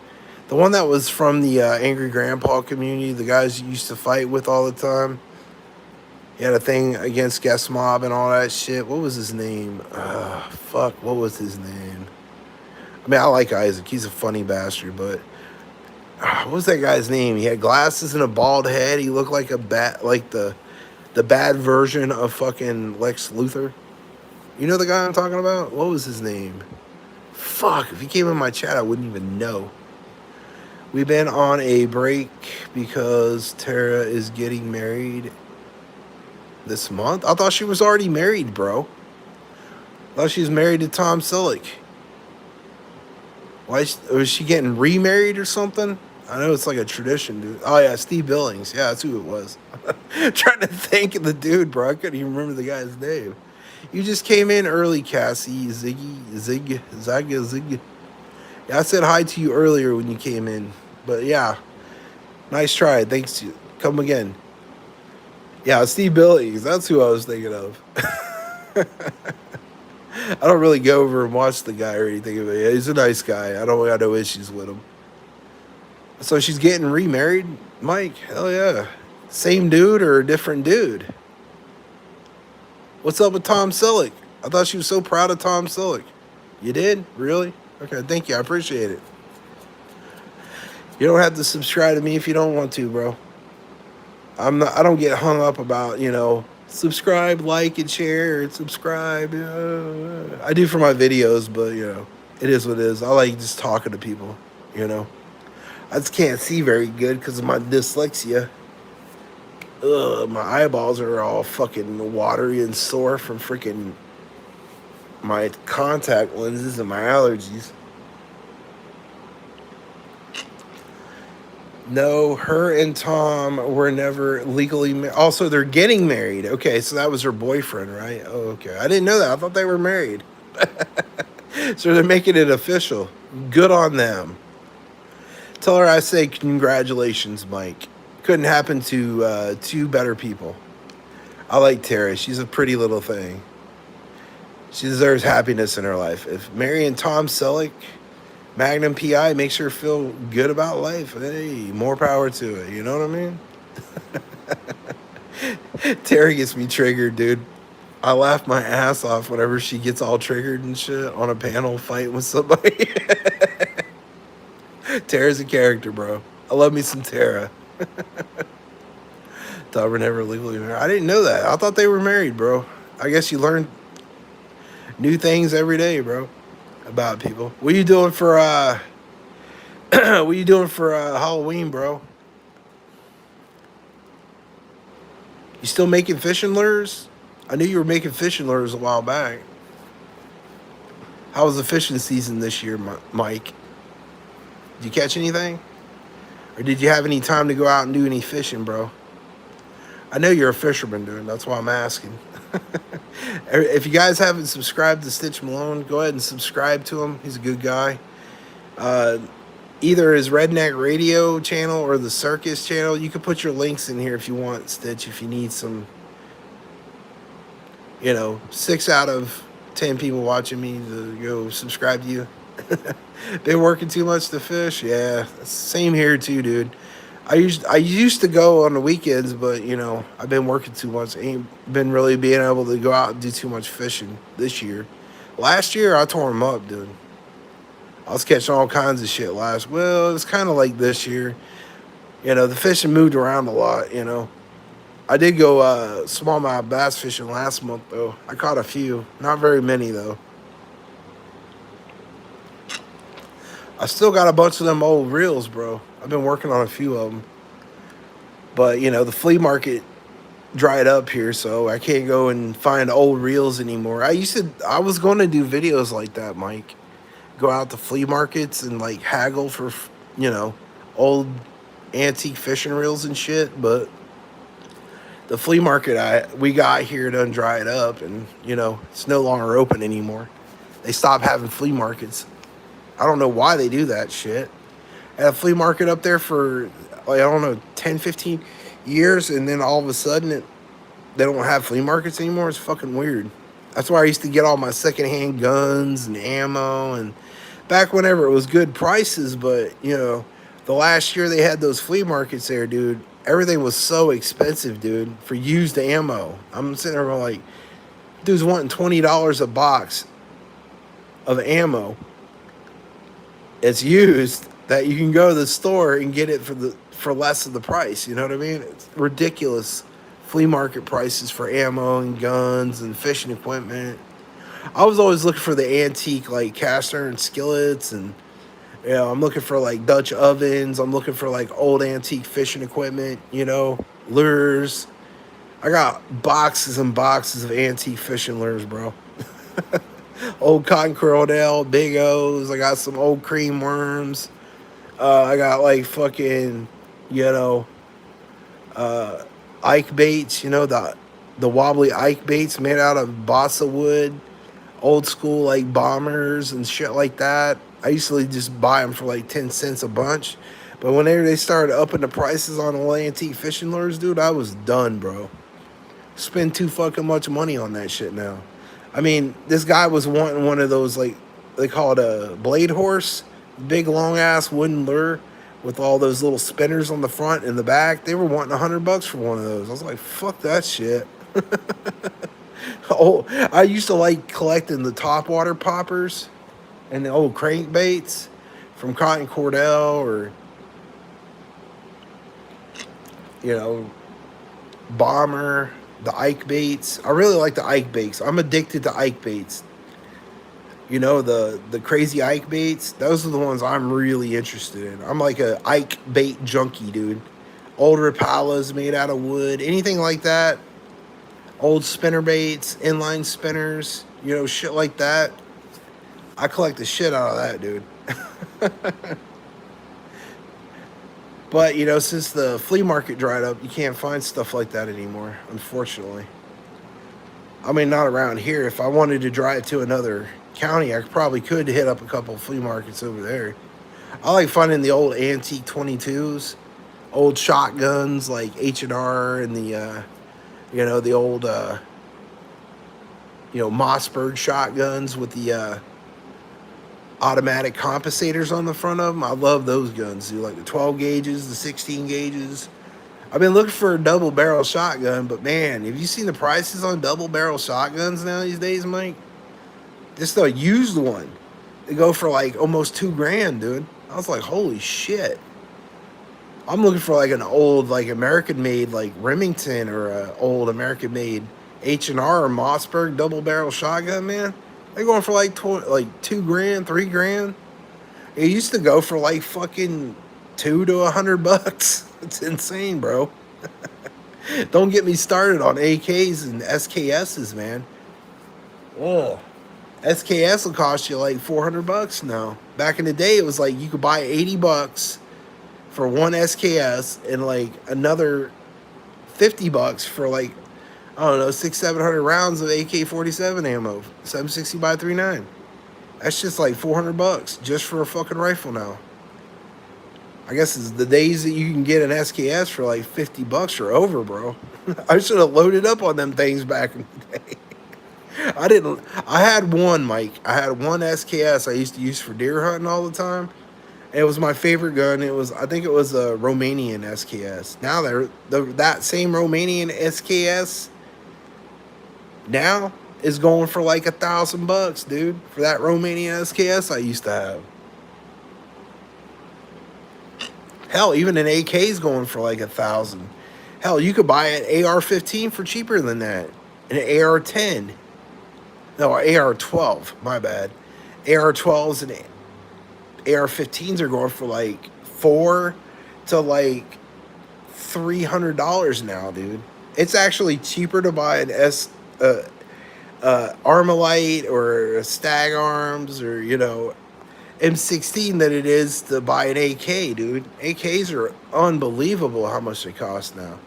The one that was from the Angry Grandpa community, the guys you used to fight with all the time. He had a thing against Guest Mob and all that shit. What was his name? Fuck, what was his name? I mean, I like Isaac. He's a funny bastard, but what was that guy's name? He had glasses and a bald head. He looked like a bat, like the bad version of fucking Lex Luthor. You know the guy I'm talking about? What was his name? Fuck, if he came in my chat, I wouldn't even know. We've been on a break because Tara is getting married this month. I thought she was already married, bro. I thought she was married to Tom Selleck. Why was she getting remarried or something? I know it's like a tradition, dude. Oh yeah, Steve Billings. Yeah, that's who it was. Trying to think of the dude, bro. I couldn't even remember the guy's name. You just came in early, Cassie. Zig. Yeah, I said hi to you earlier when you came in. But yeah, nice try. Thanks. Come again. Yeah, Steve Billings. That's who I was thinking of. I don't really go over and watch the guy or anything, but yeah, he's a nice guy. I don't got no issues with him. So she's getting remarried, Mike? Hell yeah. Same dude or a different dude? What's up with Tom Selleck? I thought she was so proud of Tom Selleck. You did? Really? Okay, thank you. I appreciate it. You don't have to subscribe to me if you don't want to, bro. I don't get hung up about, subscribe, like, and share, and subscribe. I do for my videos, but, it is what it is. I like just talking to people, I just can't see very good because of my dyslexia. My eyeballs are all fucking watery and sore from freaking my contact lenses and my allergies. No, her and Tom were never legally married. Also, they're getting married. Okay, so that was her boyfriend, right? Oh, okay. I didn't know that. I thought they were married. So they're making it official. Good on them. Tell her I say congratulations, Mike. Couldn't happen to two better people. I like Tara. She's a pretty little thing. She deserves happiness in her life. If marrying Tom Selleck, Magnum PI, makes her feel good about life, hey, more power to it. You know what I mean? Tara gets me triggered, dude. I laugh my ass off whenever she gets all triggered and shit on a panel fighting with somebody. Tara's a character, bro. I love me some Tara. Thought we're never legally married. I didn't know that. I thought they were married, bro. I guess you learn new things every day, bro, about people. What are you doing for Halloween, bro? You still making fishing lures? I knew you were making fishing lures a while back. How was the fishing season this year, Mike? Did you catch anything? Or did you have any time to go out and do any fishing, bro? I know you're a fisherman, dude. That's why I'm asking. If you guys haven't subscribed to Stitch Malone, go ahead and subscribe to him. He's a good guy. Either his Redneck Radio channel or the Circus channel. You can put your links in here if you want, Stitch, if you need some, 6 out of 10 people watching me to go subscribe to you. Been working too much to fish? Yeah, same here too, dude. I used to go on the weekends, but I've been working too much. Ain't been really being able to go out and do too much fishing this year. Last year I tore them up, dude. I was catching all kinds of shit well, it was kind of like this year. The fishing moved around a lot, I did go smallmouth bass fishing last month though. I caught a few, not very many though. I still got a bunch of them old reels, bro. I've been working on a few of them. But, the flea market dried up here, so I can't go and find old reels anymore. I was going to do videos like that, Mike. Go out to flea markets and, haggle for, old antique fishing reels and shit. But the flea market we got here done dried up, and, it's no longer open anymore. They stopped having flea markets. I don't know why they do that shit. I had a flea market up there for, 10, 15 years, and then all of a sudden they don't have flea markets anymore. It's fucking weird. That's why I used to get all my secondhand guns and ammo, and back whenever it was good prices, but, The last year they had those flea markets there, dude. Everything was so expensive, dude, for used ammo. I'm sitting there like, dude's wanting $20 a box of ammo. It's used that you can go to the store and get it for less of the price. You know what I mean? It's ridiculous flea market prices for ammo and guns and fishing equipment. I was always looking for the antique like cast iron skillets, and I'm looking for like Dutch ovens. I'm looking for like old antique fishing equipment, lures. I got boxes and boxes of antique fishing lures, bro. Old cotton cordell, big O's. I got some old cream worms. I got like fucking, you know, Ike baits. The wobbly Ike baits made out of balsa wood, old school like bombers and shit like that. I used to just buy them for like 10 cents a bunch. But whenever they started upping the prices on the antique fishing lures, dude, I was done, bro. Spend too fucking much money on that shit now. I mean, this guy was wanting one of those, like, they call it a blade horse, big long ass wooden lure with all those little spinners on the front and the back. They were wanting $100 for one of those. I was like, fuck that shit. Oh, I used to like collecting the topwater poppers and the old crankbaits from Cotton Cordell, or, Bomber, the Ike baits. I really like the Ike baits. I'm addicted to Ike baits. The crazy Ike baits. Those are the ones I'm really interested in. I'm like a Ike bait junkie, dude. Old Rapalas made out of wood, anything like that. Old spinner baits, inline spinners, shit like that. I collect the shit out of that, dude. But, since the flea market dried up, you can't find stuff like that anymore, unfortunately. I mean, not around here. If I wanted to drive to another county, I probably could hit up a couple of flea markets over there. I like finding the old antique 22s, old shotguns like H&R, and the old, Mossberg shotguns with the automatic compensators on the front of them. I love those guns, dude. Like the 12 gauges, the 16 gauges. I've been looking for a double barrel shotgun, but man, have you seen the prices on double barrel shotguns now these days, Mike? Just a used one, they go for like almost $2,000, dude. I was like, holy shit. I'm looking for like an old, like American made, like Remington, or a old American made H&R or Mossberg double barrel shotgun, man. They're going for like $2,000, $3,000. It used to go for like fucking $200 to $100. It's insane, bro. Don't get me started on AKs and SKSs, man. Oh, SKS will cost you like $400 now. Back in the day, it was like you could buy $80 for one SKS and like another $50 for like, I don't know, 600-700 rounds of AK-47 ammo, 760 by 39. That's just like $400 just for a fucking rifle now. I guess it's the days that you can get an SKS for like $50 are over, bro. I should have loaded up on them things back in the day. I didn't. I had one, Mike. I had one SKS I used to use for deer hunting all the time. It was my favorite gun. I think it was a Romanian SKS. Now that same Romanian SKS now is going for like $1,000, dude, for that Romanian SKS I used to have. Hell, even an AK is going for like $1,000. Hell, you could buy an AR-15 for cheaper than that. An AR-10. No, AR-12. My bad. AR-12s and AR-15s are going for like $400 to like $300 now, dude. It's actually cheaper to buy an Armalite or a Stag Arms or M16 than it is to buy an AK, dude. AKs are unbelievable how much they cost now.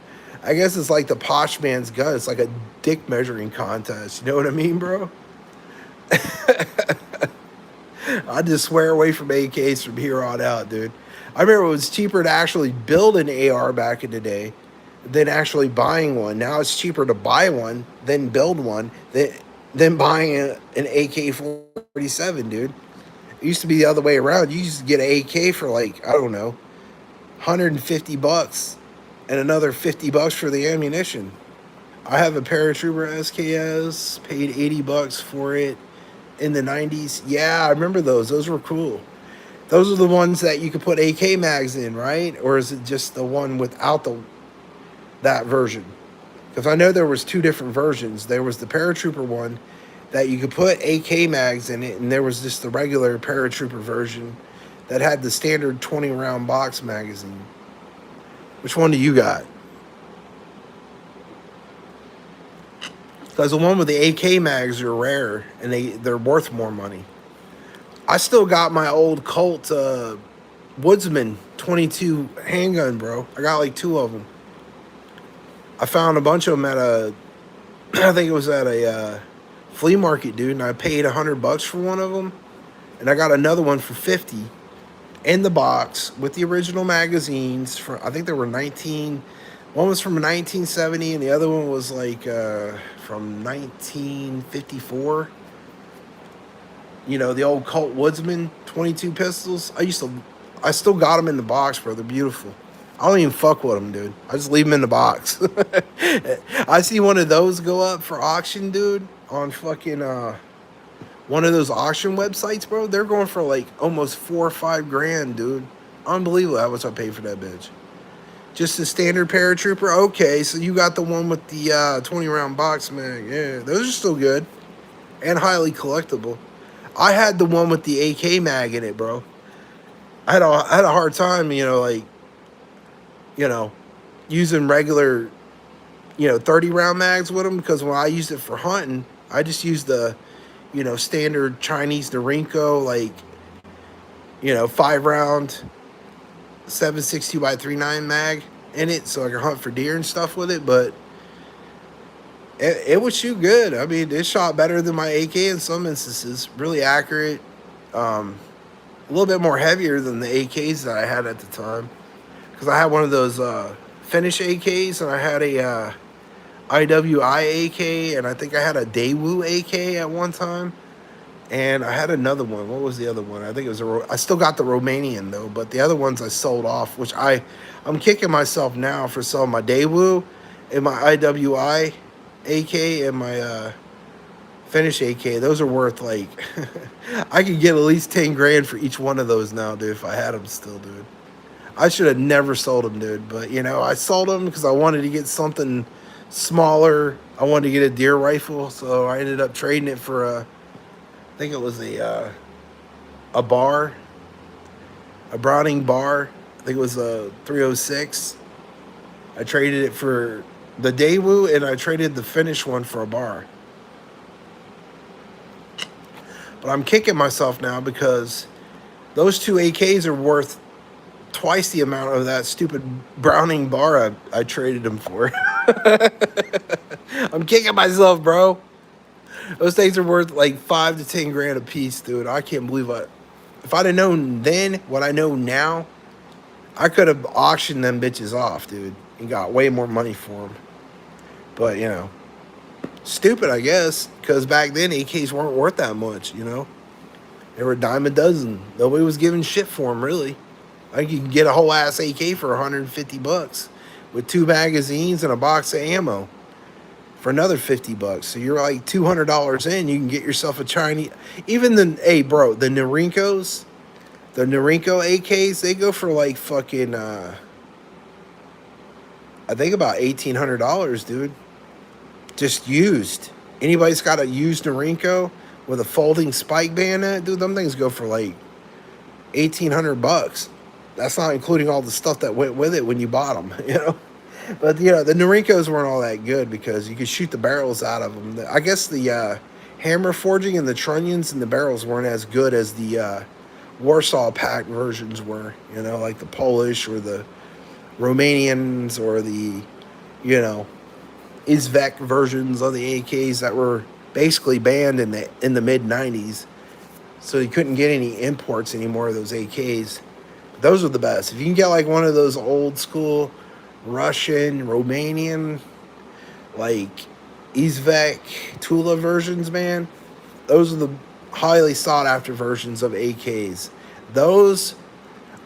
I guess it's like the posh man's gun. It's like a dick measuring contest. You know what I mean, bro? I just swear away from AKs from here on out, dude. I remember it was cheaper to actually build an AR back in the day than actually buying one. Now it's cheaper to buy one than build one than buying an AK-47, dude. It used to be the other way around. You used to get an AK for like, I don't know, $150 and another $50 for the ammunition. I have a paratrooper SKS, paid $80 for it in the 90s. Yeah, I remember those. Those were cool. Those are the ones that you could put AK mags in, right? Or is it just the one without that version? Because I know there was two different versions. There was the paratrooper one that you could put AK mags in it, and there was just the regular paratrooper version that had the standard 20 round box magazine. Which one do you got? Because the one with the AK mags are rare, and they're worth more money. I still got my old Colt Woodsman 22 handgun, bro. I got like two of them. I found a bunch of them at I think it was at a flea market, dude, and I paid $100 for one of them, and I got another one for 50 in the box with the original magazines. I think there were 19. One was from 1970, and the other one was like from 1954. You know, the old Colt Woodsman 22 pistols. I still got them in the box, bro. They're beautiful. I don't even fuck with them, dude. I just leave them in the box. I see one of those go up for auction, dude, on fucking one of those auction websites, bro. They're going for like almost $4 or $5 grand, dude. Unbelievable how much I paid for that bitch. Just the standard paratrooper. Okay, so you got the one with the 20 round box mag. Yeah, those are still good and highly collectible. I had the one with the AK mag in it, bro. I had a hard time, using regular, 30 round mags with them, because when I used it for hunting, I just used the, standard Chinese Norinco, 5 round 7.62 by 3.9 mag in it, so I could hunt for deer and stuff with it. But it would shoot good. I mean, it shot better than my AK in some instances. Really accurate. A little bit more heavier than the AKs that I had at the time, because I had one of those Finish AKs, and I had a IWI AK, and I think I had a Daewoo AK at one time, and I had another one. What was the other one? I think it was I still got the Romanian though, but the other ones I sold off, which I'm kicking myself now for selling my Daewoo and my IWI AK and my Finish AK. Those are worth like I could get at least 10 grand for each one of those now, dude, if I had them still, dude. I should have never sold them, dude, but I sold them because I wanted to get something smaller. I wanted to get a deer rifle, so I ended up trading it for I think it was a bar, a Browning bar. I think it was a 306. I traded it for the Daewoo, and I traded the Finish one for a bar. But I'm kicking myself now because those two AKs are worth twice the amount of that stupid Browning bar I traded them for. I'm kicking myself, bro. Those things are worth like 5 to 10 grand a piece, dude. I can't believe if I'd have known then what I know now, I could have auctioned them bitches off, dude, and got way more money for them. But, stupid, I guess, because back then AKs weren't worth that much, They were a dime a dozen. Nobody was giving shit for them, really. I think you can get a whole ass AK for $150 with 2 magazines and a box of ammo for another $50. So you're like $200 in. You can get yourself a Chinese. Even the the Norincos, the Norinco AKs, they go for like fucking I think about $1,800, dude. Just used. Anybody's got a used Norinco with a folding spike bayonet, dude, them things go for like $1,800. That's not including all the stuff that went with it when you bought them, But, the Norincos weren't all that good because you could shoot the barrels out of them. I guess the hammer forging and the trunnions and the barrels weren't as good as the Warsaw Pact versions were, like the Polish or the Romanians or the, Izvek versions of the AKs that were basically banned in the mid-90s. So you couldn't get any imports anymore of those AKs. Those are the best. If you can get like one of those old school Russian, Romanian, like Izvek, Tula versions, man, those are the highly sought after versions of AKs. Those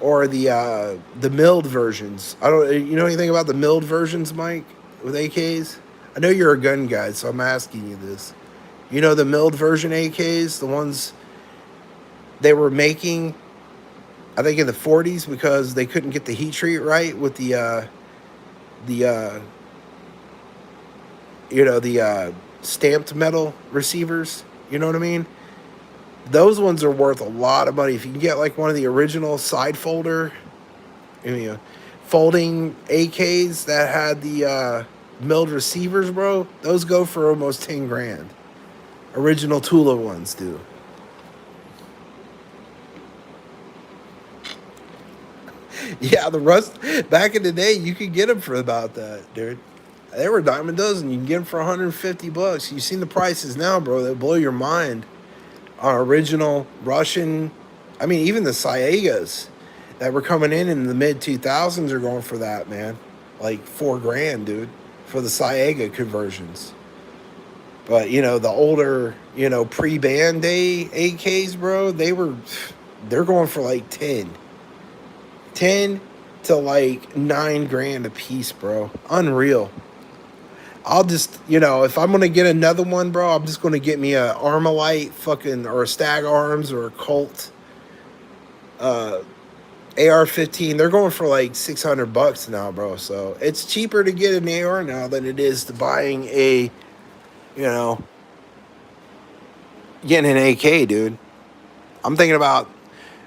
or the milled versions. I don't. You know anything about the milled versions, Mike, with AKs? I know you're a gun guy, so I'm asking you this. You know the milled version AKs, the ones they were making, I think in the 40s because they couldn't get the heat treat right with the stamped metal receivers. You know what I mean? Those ones are worth a lot of money. If you can get like one of the original side folder, folding AKs that had the milled receivers, bro, those go for almost 10 grand. Original Tula ones do. Yeah, the Rust back in the day, you could get them for about that, dude. They were a dime a dozen. You can get them for 150 bucks. You've seen the prices now, bro. They blow your mind. On original Russian, I mean, even the Siegas that were coming in the mid 2000s are going for that, man. Like 4 grand, dude, for the Siega conversions. But the older, pre-band day AKs, bro, they're going for like 10 to like 9 grand a piece, bro. Unreal. I'll just, if I'm gonna get another one, bro, I'm just gonna get me a Armalite fucking or a Stag Arms or a Colt AR-15. They're going for like $600 now, bro. So it's cheaper to get an AR now than it is to buying you know, getting an AK, dude. I'm thinking about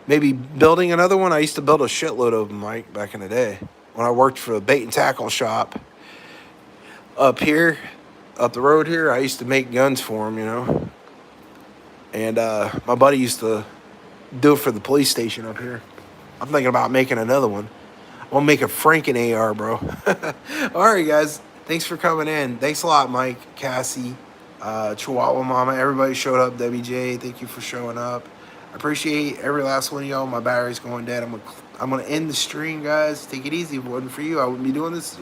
maybe building another one. I used to build a shitload of them, Mike, back in the day when I worked for a bait and tackle shop up here, up the road here. I used to make guns for them, and my buddy used to do it for the police station up here. I'm thinking about making another one. I'm gonna make a Franken AR, bro. All right, guys. Thanks for coming in. Thanks a lot, Mike, Cassie, Chihuahua Mama. Everybody showed up. WJ, thank you for showing up. I appreciate every last one of y'all. My battery's going dead. I'm gonna end the stream, guys. Take it easy. If it wasn't for you, I wouldn't be doing this.